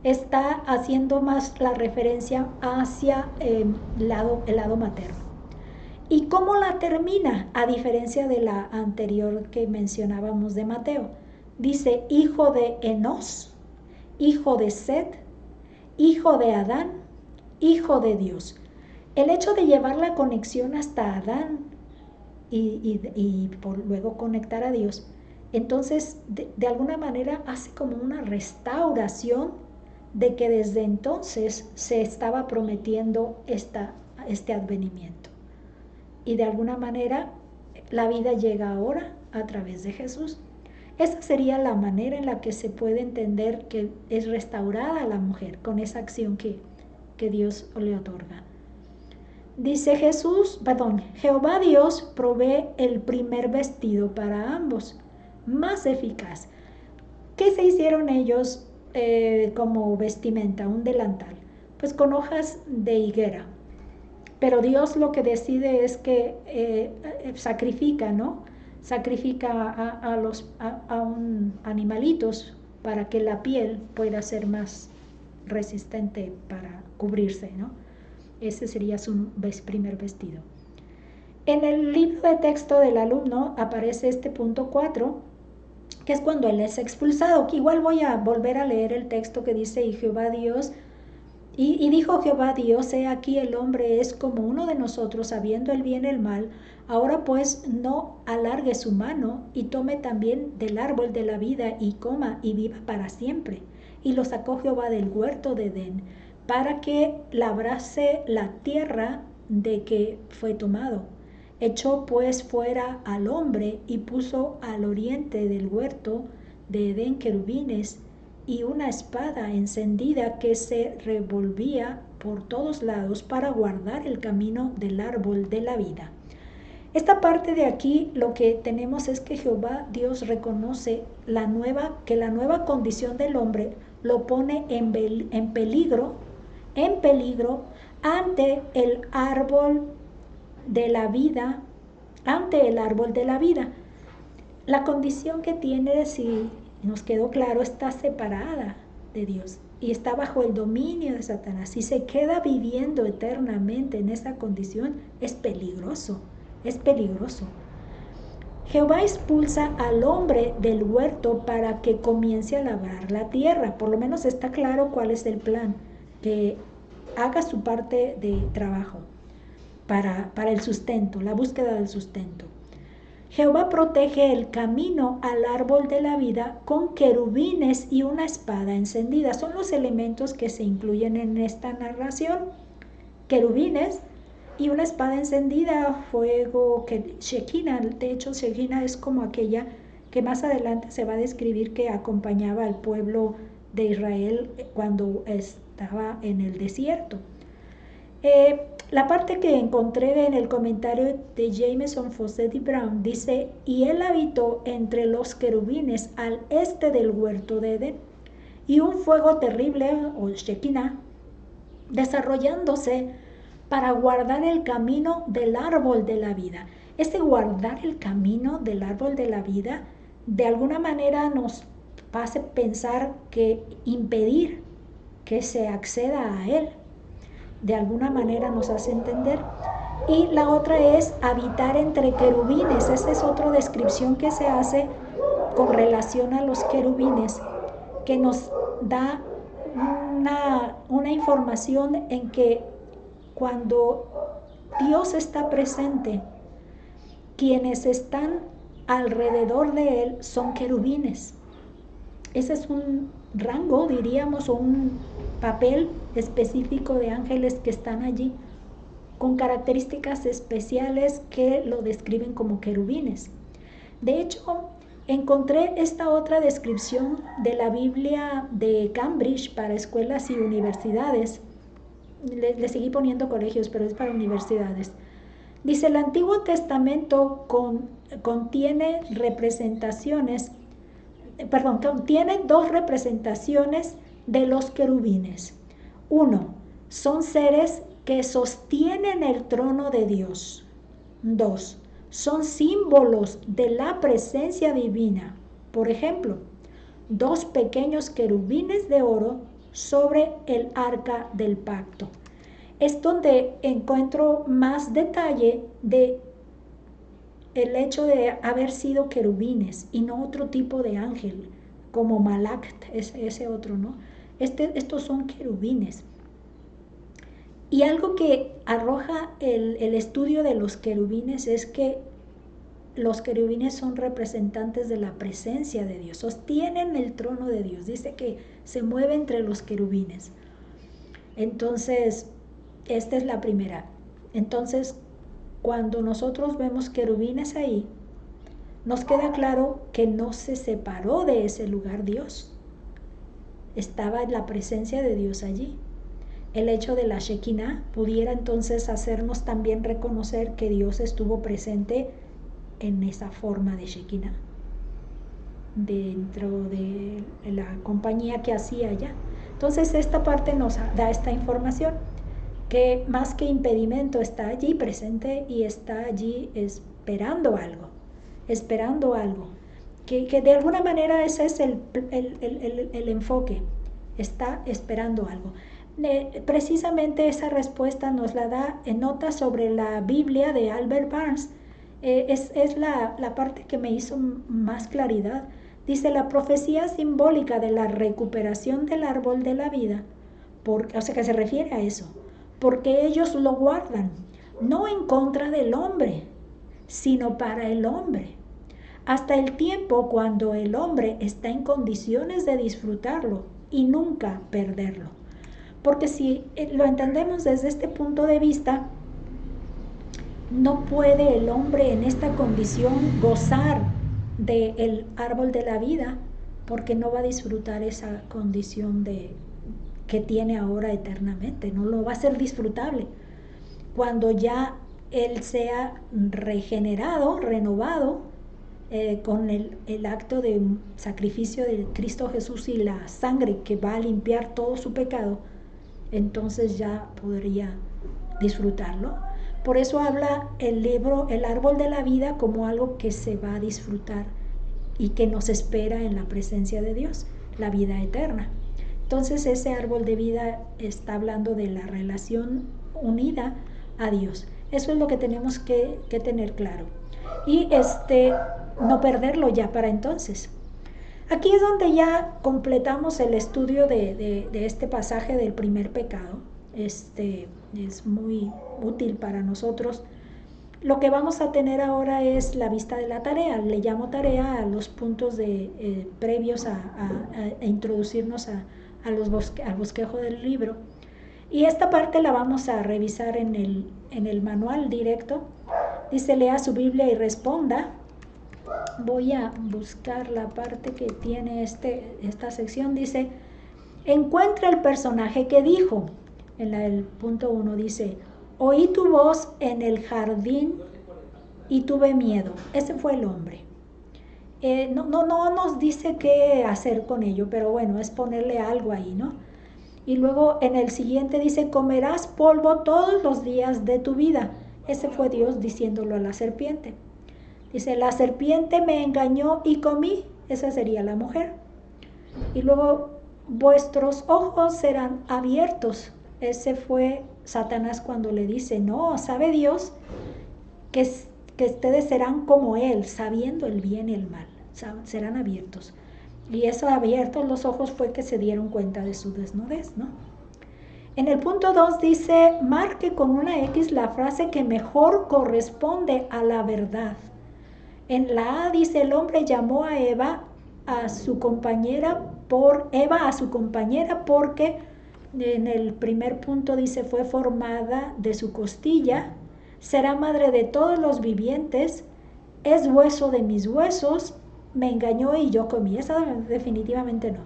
está haciendo más la referencia hacia el lado materno. ¿Y cómo la termina? A diferencia de la anterior que mencionábamos de Mateo. Dice hijo de Enos, hijo de Set, hijo de Adán, hijo de Dios. El hecho de llevar la conexión hasta Adán y por luego conectar a Dios, entonces de alguna manera hace como una restauración de que desde entonces se estaba prometiendo este advenimiento. Y de alguna manera la vida llega ahora a través de Jesús. Esa sería la manera en la que se puede entender que es restaurada a la mujer con esa acción que Dios le otorga. Dice Jehová Dios provee el primer vestido para ambos, más eficaz. ¿Qué se hicieron ellos como vestimenta? Un delantal, pues con hojas de higuera. Pero Dios lo que decide es que sacrifica, ¿no? Sacrifica a un animalitos para que la piel pueda ser más resistente para cubrirse, ¿no? Ese sería su primer vestido. En el libro de texto del alumno aparece este punto 4, que es cuando él es expulsado. Igual voy a volver a leer el texto que dice, y Jehová Dios, y dijo Jehová Dios, he aquí el hombre es como uno de nosotros, sabiendo el bien y el mal. Ahora pues no alargue su mano y tome también del árbol de la vida y coma y viva para siempre. Y lo sacó Jehová del huerto de Edén, para que labrase la tierra de que fue tomado. Echó pues fuera al hombre y puso al oriente del huerto de Edén querubines y una espada encendida que se revolvía por todos lados para guardar el camino del árbol de la vida. Esta parte de aquí lo que tenemos es que Jehová Dios reconoce que la nueva condición del hombre lo pone en peligro ante el árbol de la vida, La condición que tiene, si nos quedó claro, está separada de Dios y está bajo el dominio de Satanás. Si se queda viviendo eternamente en esa condición, es peligroso. Jehová expulsa al hombre del huerto para que comience a labrar la tierra. Por lo menos está claro cuál es el plan, que haga su parte de trabajo para el sustento, la búsqueda del sustento. Jehová protege el camino al árbol de la vida con querubines y una espada encendida. Son los elementos que se incluyen en esta narración. Querubines y una espada encendida, fuego, Shekinah. De hecho, Shekinah es como aquella que más adelante se va a describir que acompañaba al pueblo de Israel cuando estaba en el desierto. La parte que encontré en el comentario de Jameson, Fawcett y Brown dice: y él habitó entre los querubines al este del huerto de Edén, y un fuego terrible, o Shekinah, desarrollándose para guardar el camino del árbol de la vida. Este guardar el camino del árbol de la vida de alguna manera nos hace pensar que impedir que se acceda a él, de alguna manera nos hace entender. Y la otra es habitar entre querubines. Esa es otra descripción que se hace con relación a los querubines, que nos da una información en que cuando Dios está presente, quienes están alrededor de él son querubines. Ese es un rango, diríamos, o un papel específico de ángeles que están allí, con características especiales que lo describen como querubines. De hecho, encontré esta otra descripción de la Biblia de Cambridge para escuelas y universidades. Le seguí poniendo colegios, pero es para universidades. Dice: el Antiguo Testamento contiene dos representaciones de los querubines. Uno, son seres que sostienen el trono de Dios. Dos, son símbolos de la presencia divina. Por ejemplo, dos pequeños querubines de oro sobre el arca del pacto. Es donde encuentro más detalle de el hecho de haber sido querubines y no otro tipo de ángel, como Malach, ese otro, ¿no? Estos son querubines. Y algo que arroja el estudio de los querubines es que los querubines son representantes de la presencia de Dios, sostienen el trono de Dios. Dice que se mueve entre los querubines. Entonces, esta es la primera. Entonces, cuando nosotros vemos querubines ahí, nos queda claro que no se separó de ese lugar Dios. Estaba en la presencia de Dios allí. El hecho de la Shekinah pudiera entonces hacernos también reconocer que Dios estuvo presente en esa forma de Shekinah, dentro de la compañía que hacía allá. Entonces esta parte nos da esta información, que más que impedimento está allí presente y está allí esperando algo, que de alguna manera ese es el enfoque, está esperando algo. Precisamente esa respuesta nos la da en notas sobre la Biblia de Albert Barnes. Es la parte que me hizo más claridad. Dice: la profecía simbólica de la recuperación del árbol de la vida, o sea que se refiere a eso, porque ellos lo guardan, no en contra del hombre, sino para el hombre, hasta el tiempo cuando el hombre está en condiciones de disfrutarlo y nunca perderlo. Porque si lo entendemos desde este punto de vista, no puede el hombre en esta condición gozar del árbol de la vida, porque no va a disfrutar esa condición que tiene ahora eternamente, no lo va a ser disfrutable. Cuando ya él sea regenerado, renovado, con el acto de sacrificio de Cristo Jesús y la sangre que va a limpiar todo su pecado, entonces ya podría disfrutarlo. Por eso habla el libro El árbol de la vida como algo que se va a disfrutar y que nos espera en la presencia de Dios, la vida eterna. Entonces ese árbol de vida está hablando de la relación unida a Dios. Eso es lo que tenemos que tener claro. y no perderlo ya para entonces. Aquí es donde ya completamos el estudio de este pasaje del primer pecado. Es muy útil para nosotros. Lo que vamos a tener ahora es la vista de la tarea. Le llamo tarea a los puntos previos a introducirnos al bosquejo del libro. Y esta parte la vamos a revisar en el manual directo. Dice: lea su Biblia y responda. Voy a buscar la parte que tiene esta sección. Dice: encuentra el personaje que dijo. En el punto 1 dice: oí tu voz en el jardín y tuve miedo. Ese fue el hombre. No nos dice qué hacer con ello, pero bueno, es ponerle algo ahí, ¿no? Y luego en el siguiente dice: comerás polvo todos los días de tu vida. Ese fue Dios diciéndolo a la serpiente. Dice: la serpiente me engañó y comí. Esa sería la mujer. Y luego: vuestros ojos serán abiertos. Ese fue Satanás cuando le dice: no, sabe Dios que ustedes serán como Él, sabiendo el bien y el mal. Serán abiertos. Y eso, abiertos los ojos, fue que se dieron cuenta de su desnudez, ¿no? En el punto 2 dice: marque con una X la frase que mejor corresponde a la verdad. En la A dice: el hombre llamó a Eva a su compañera porque en el primer punto dice: fue formada de su costilla, será madre de todos los vivientes, es hueso de mis huesos, me engañó y yo comí. Esa definitivamente no.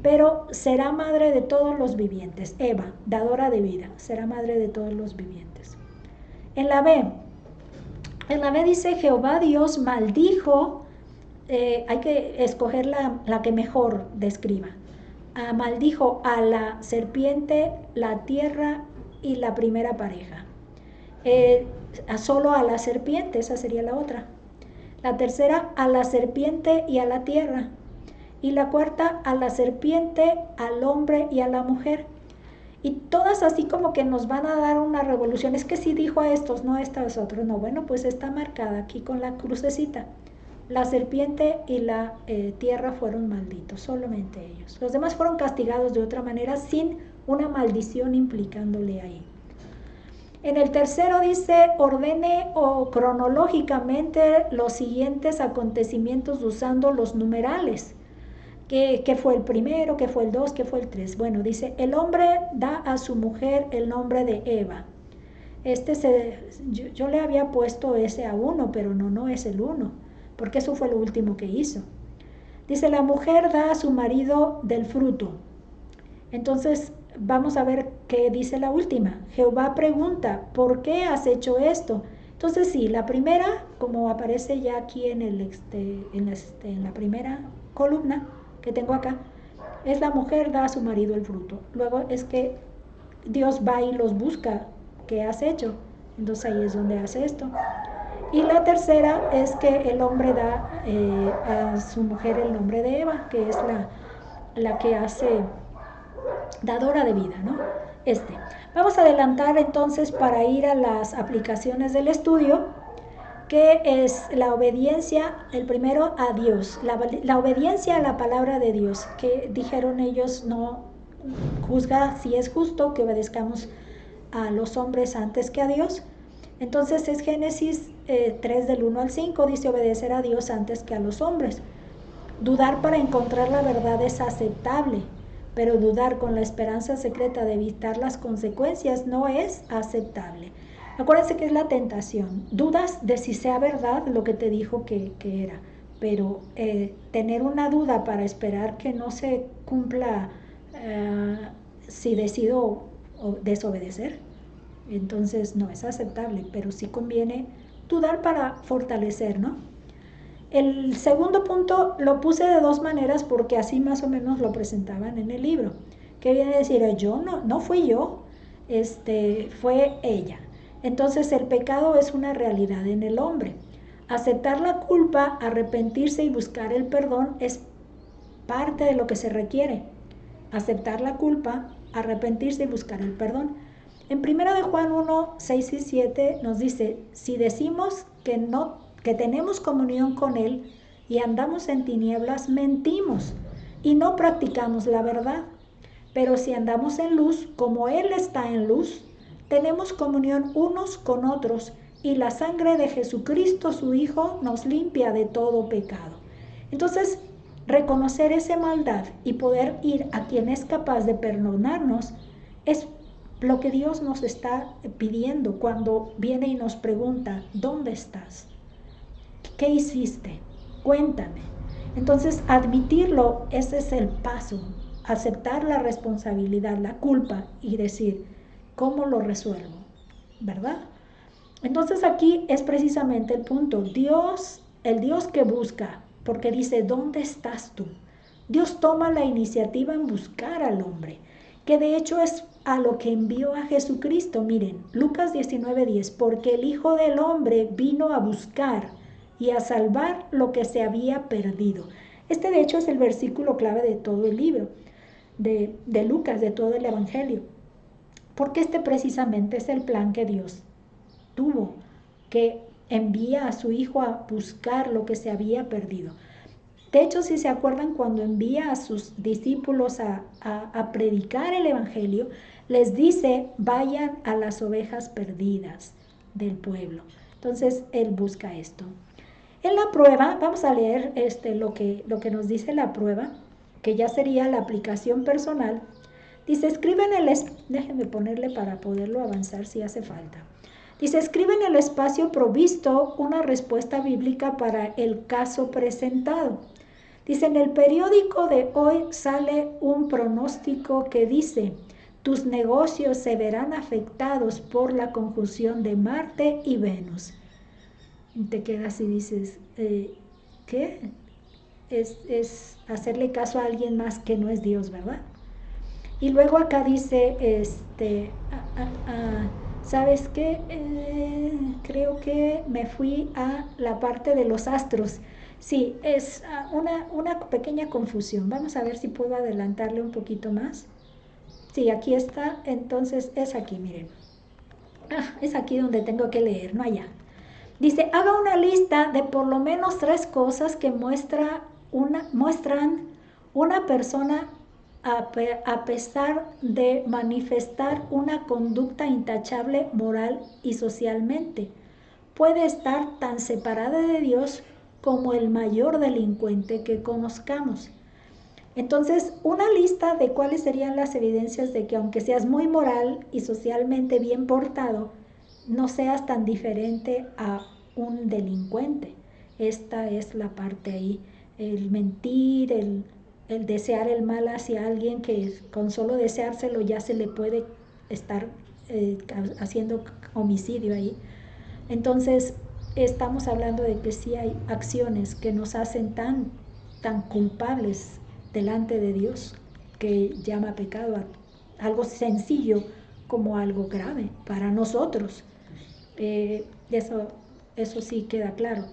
Pero será madre de todos los vivientes. Eva, dadora de vida, será madre de todos los vivientes. En la B dice: Jehová Dios maldijo. Hay que escoger la que mejor describa. Maldijo a la serpiente, la tierra y la primera pareja. Solo a la serpiente, esa sería la otra. La tercera: a la serpiente y a la tierra. Y la cuarta: a la serpiente, al hombre y a la mujer. Y todas así como que nos van a dar una revolución. Es que sí dijo a estos, no a estos otros. No, bueno, pues está marcada aquí con la crucecita. La serpiente y la tierra fueron malditos, solamente ellos. Los demás fueron castigados de otra manera, sin una maldición implicándole ahí. En el tercero dice: ordene cronológicamente los siguientes acontecimientos usando los numerales. ¿Qué fue el primero? ¿Qué fue el 2? ¿Qué fue el 3? Bueno, dice: el hombre da a su mujer el nombre de Eva. Yo le había puesto ese a 1, pero no es el 1, porque eso fue lo último que hizo. Dice: la mujer da a su marido del fruto. Entonces vamos a ver qué dice la última. Jehová pregunta: ¿por qué has hecho esto? Entonces sí, la primera, como aparece ya aquí en la primera columna que tengo acá, es la mujer da a su marido el fruto. Luego es que Dios va y los busca. ¿Qué has hecho? Entonces ahí es donde hace esto. Y la tercera es que el hombre da a su mujer el nombre de Eva, que es la que hace dadora de vida, ¿no? Vamos a adelantar entonces para ir a las aplicaciones del estudio, que es la obediencia, el primero a Dios, la obediencia a la palabra de Dios, que dijeron ellos: no juzga si es justo que obedezcamos a los hombres antes que a Dios. Entonces es Génesis 3 del 1 al 5, dice: obedecer a Dios antes que a los hombres. Dudar para encontrar la verdad es aceptable, pero dudar con la esperanza secreta de evitar las consecuencias no es aceptable. Acuérdense que es la tentación. Dudas de si sea verdad lo que te dijo que era, pero tener una duda para esperar que no se cumpla si decido desobedecer, entonces no es aceptable, pero sí conviene dudar para fortalecer, ¿no? El segundo punto lo puse de dos maneras porque así más o menos lo presentaban en el libro. ¿Qué viene a decir? Yo no fui yo, fue ella. Entonces el pecado es una realidad en el hombre. Aceptar la culpa, arrepentirse y buscar el perdón es parte de lo que se requiere. Aceptar la culpa, arrepentirse y buscar el perdón. En 1 de Juan 1, 6 y 7 nos dice: si decimos que que tenemos comunión con Él y andamos en tinieblas, mentimos y no practicamos la verdad. Pero si andamos en luz, como Él está en luz, tenemos comunión unos con otros y la sangre de Jesucristo, su Hijo, nos limpia de todo pecado. Entonces, reconocer esa maldad y poder ir a quien es capaz de perdonarnos es lo que Dios nos está pidiendo cuando viene y nos pregunta, ¿dónde estás? ¿Qué hiciste? Cuéntame. Entonces, admitirlo, ese es el paso. Aceptar la responsabilidad, la culpa y decir, ¿cómo lo resuelvo? ¿Verdad? Entonces aquí es precisamente el punto. Dios, el Dios que busca, porque dice, ¿dónde estás tú? Dios toma la iniciativa en buscar al hombre, que de hecho es a lo que envió a Jesucristo. Miren, Lucas 19:10, porque el Hijo del Hombre vino a buscar y a salvar lo que se había perdido. Este de hecho es el versículo clave de todo el libro de Lucas, de todo el Evangelio, porque este precisamente es el plan que Dios tuvo, que envía a su Hijo a buscar lo que se había perdido. De hecho, si se acuerdan, cuando envía a sus discípulos a predicar el Evangelio, les dice, vayan a las ovejas perdidas del pueblo. Entonces, Él busca esto. En la prueba, vamos a leer lo que nos dice la prueba, que ya sería la aplicación personal. Dice, escribe en el... Déjenme ponerle para poderlo avanzar si hace falta. Dice, escribe en el espacio provisto una respuesta bíblica para el caso presentado. Dice, en el periódico de hoy sale un pronóstico que dice, tus negocios se verán afectados por la conjunción de Marte y Venus. Y te quedas y dices, ¿qué? Es hacerle caso a alguien más que no es Dios, ¿verdad? Y luego acá dice, ¿sabes qué? Creo que me fui a la parte de los astros. Sí, es una pequeña confusión. Vamos a ver si puedo adelantarle un poquito más. Sí, aquí está, entonces es aquí, miren. Es aquí donde tengo que leer, no allá. Dice, haga una lista de por lo menos 3 cosas que muestran una persona a pesar de manifestar una conducta intachable moral y socialmente. Puede estar tan separada de Dios como el mayor delincuente que conozcamos. Entonces, una lista de cuáles serían las evidencias de que aunque seas muy moral y socialmente bien portado, no seas tan diferente a un delincuente. Esta es la parte ahí, el mentir, el desear el mal hacia alguien que con solo deseárselo ya se le puede estar haciendo homicidio ahí. Entonces, estamos hablando de que sí hay acciones que nos hacen tan culpables delante de Dios, que llama pecado a algo sencillo como algo grave para nosotros. Eso sí queda claro.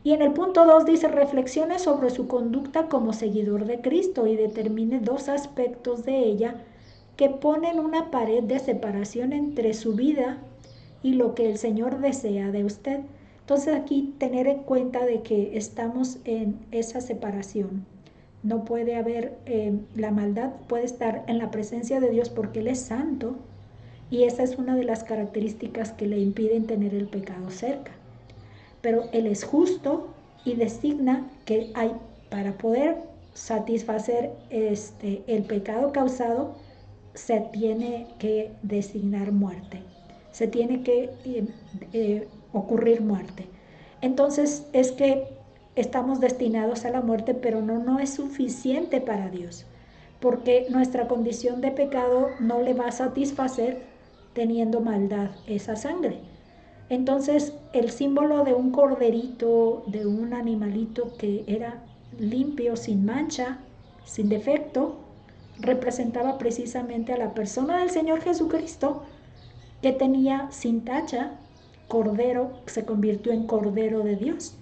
Y en el punto 2 dice, reflexione sobre su conducta como seguidor de Cristo y determine 2 aspectos de ella que ponen una pared de separación entre su vida y lo que el Señor desea de usted. Entonces aquí tener en cuenta de que estamos en esa separación. No puede haber, la maldad puede estar en la presencia de Dios porque Él es santo, y esa es una de las características que le impiden tener el pecado cerca. Pero Él es justo y designa que hay, para poder satisfacer el pecado causado, se tiene que designar muerte, se tiene que ocurrir muerte. Entonces es que estamos destinados a la muerte, pero no es suficiente para Dios, porque nuestra condición de pecado no le va a satisfacer teniendo maldad esa sangre. Entonces el símbolo de un corderito, de un animalito que era limpio, sin mancha, sin defecto, representaba precisamente a la persona del Señor Jesucristo, que tenía sin tacha, cordero, se convirtió en cordero de Dios,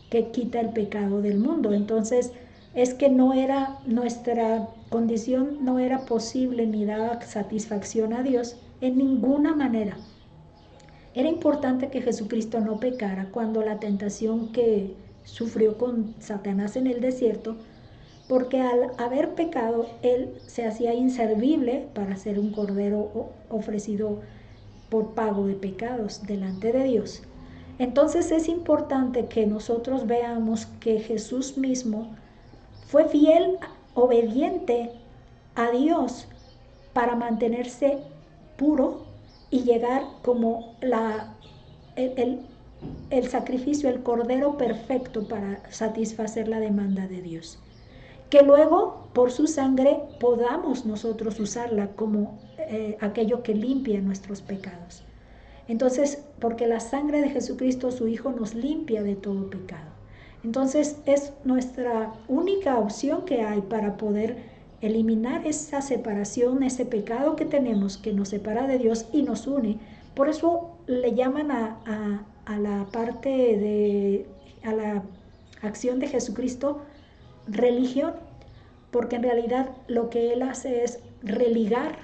que quita el pecado del mundo. Entonces es que no era, nuestra condición no era posible ni daba satisfacción a Dios en ninguna manera. Era importante que Jesucristo no pecara cuando la tentación que sufrió con Satanás en el desierto, porque al haber pecado, él se hacía inservible para ser un cordero ofrecido por pago de pecados delante de Dios. Entonces es importante que nosotros veamos que Jesús mismo fue fiel, obediente a Dios para mantenerse puro y llegar como el sacrificio, el cordero perfecto para satisfacer la demanda de Dios. Que luego por su sangre podamos nosotros usarla como aquello que limpia nuestros pecados. Entonces, porque la sangre de Jesucristo, su Hijo, nos limpia de todo pecado. Entonces, es nuestra única opción que hay para poder eliminar esa separación, ese pecado que tenemos que nos separa de Dios y nos une. Por eso le llaman a la parte a la acción de Jesucristo religión, porque en realidad lo que Él hace es religar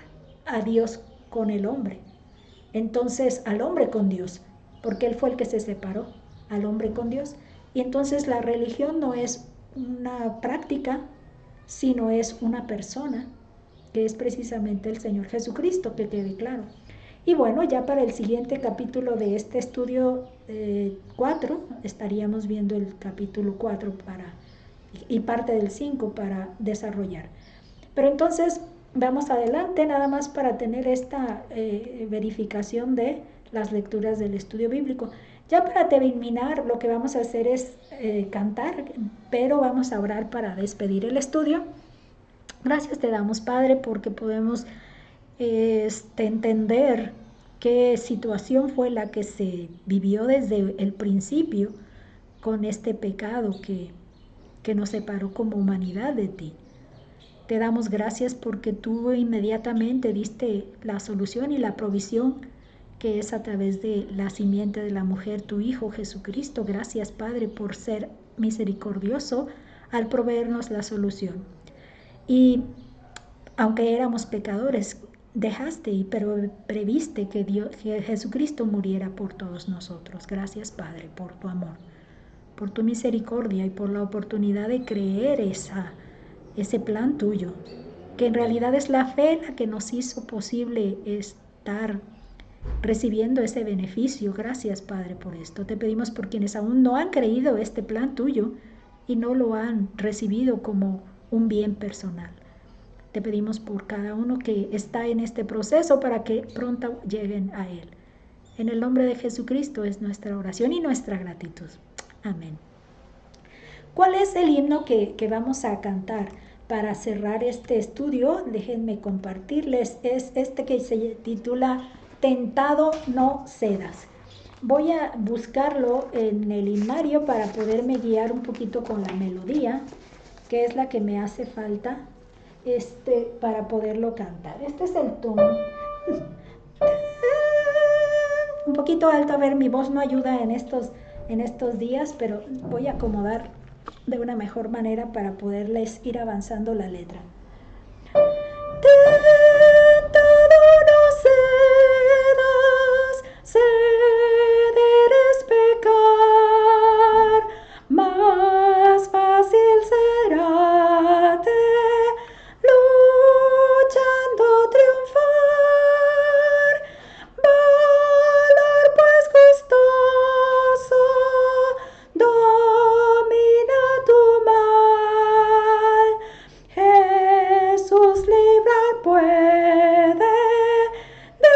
a Dios con el hombre. Entonces al hombre con Dios, porque Él fue el que se separó, al hombre con Dios. Y entonces la religión no es una práctica, sino es una persona, que es precisamente el Señor Jesucristo, que quede claro. Y bueno, ya para el siguiente capítulo de este estudio 4, estaríamos viendo el capítulo 4 y parte del 5 para desarrollar. Pero entonces vamos adelante, nada más para tener esta verificación de las lecturas del estudio bíblico. Ya para terminar, lo que vamos a hacer es cantar, pero vamos a orar para despedir el estudio. Gracias te damos, Padre, porque podemos entender qué situación fue la que se vivió desde el principio con este pecado que nos separó como humanidad de ti. Te damos gracias porque tú inmediatamente diste la solución y la provisión, que es a través de la simiente de la mujer, tu Hijo Jesucristo. Gracias, Padre, por ser misericordioso al proveernos la solución. Y aunque éramos pecadores, dejaste y previste que Jesucristo muriera por todos nosotros. Gracias, Padre, por tu amor, por tu misericordia y por la oportunidad de creer ese plan tuyo, que en realidad es la fe la que nos hizo posible estar recibiendo ese beneficio. Gracias, Padre, por esto. Te pedimos por quienes aún no han creído este plan tuyo y no lo han recibido como un bien personal. Te pedimos por cada uno que está en este proceso para que pronto lleguen a Él. En el nombre de Jesucristo es nuestra oración y nuestra gratitud. Amén. ¿Cuál es el himno que vamos a cantar para cerrar este estudio? Déjenme compartirles. Es este que se titula Tentado no cedas. Voy a buscarlo en el himnario para poderme guiar un poquito con la melodía, que es la que me hace falta para poderlo cantar. Este es el tono. Un poquito alto, a ver, mi voz no ayuda en estos días, pero voy a acomodar de una mejor manera para poderles ir avanzando la letra. Tentado no cedas, ceder es pecar, más fácil será luchando triunfar, valor pues gustoso domina tu mal, Jesús librar puede de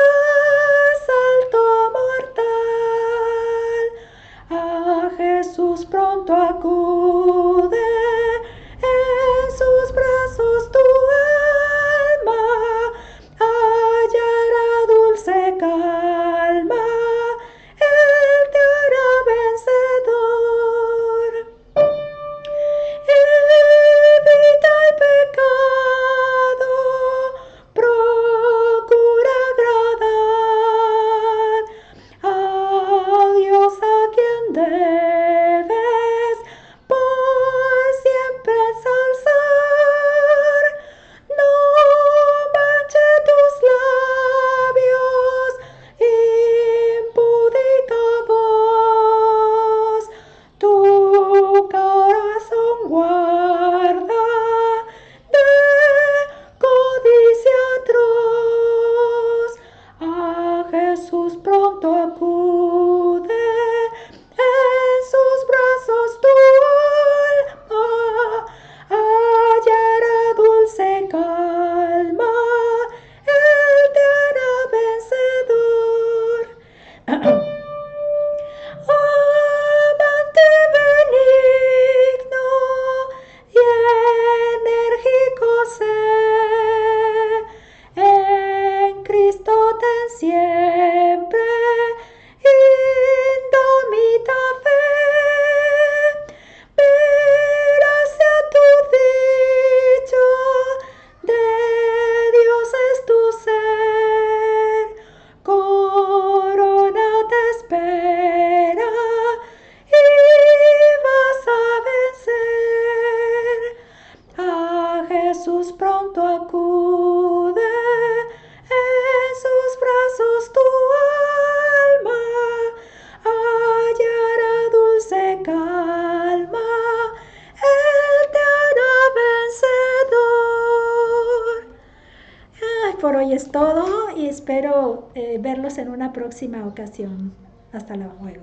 asalto mortal, a Jesús pronto acude, en sus brazos tu alma hallará dulce calma, Él te hará vencedor. Evita el pecado, procura agradar a Dios, a quien debes por hoy es todo y espero verlos en una próxima ocasión. Hasta luego.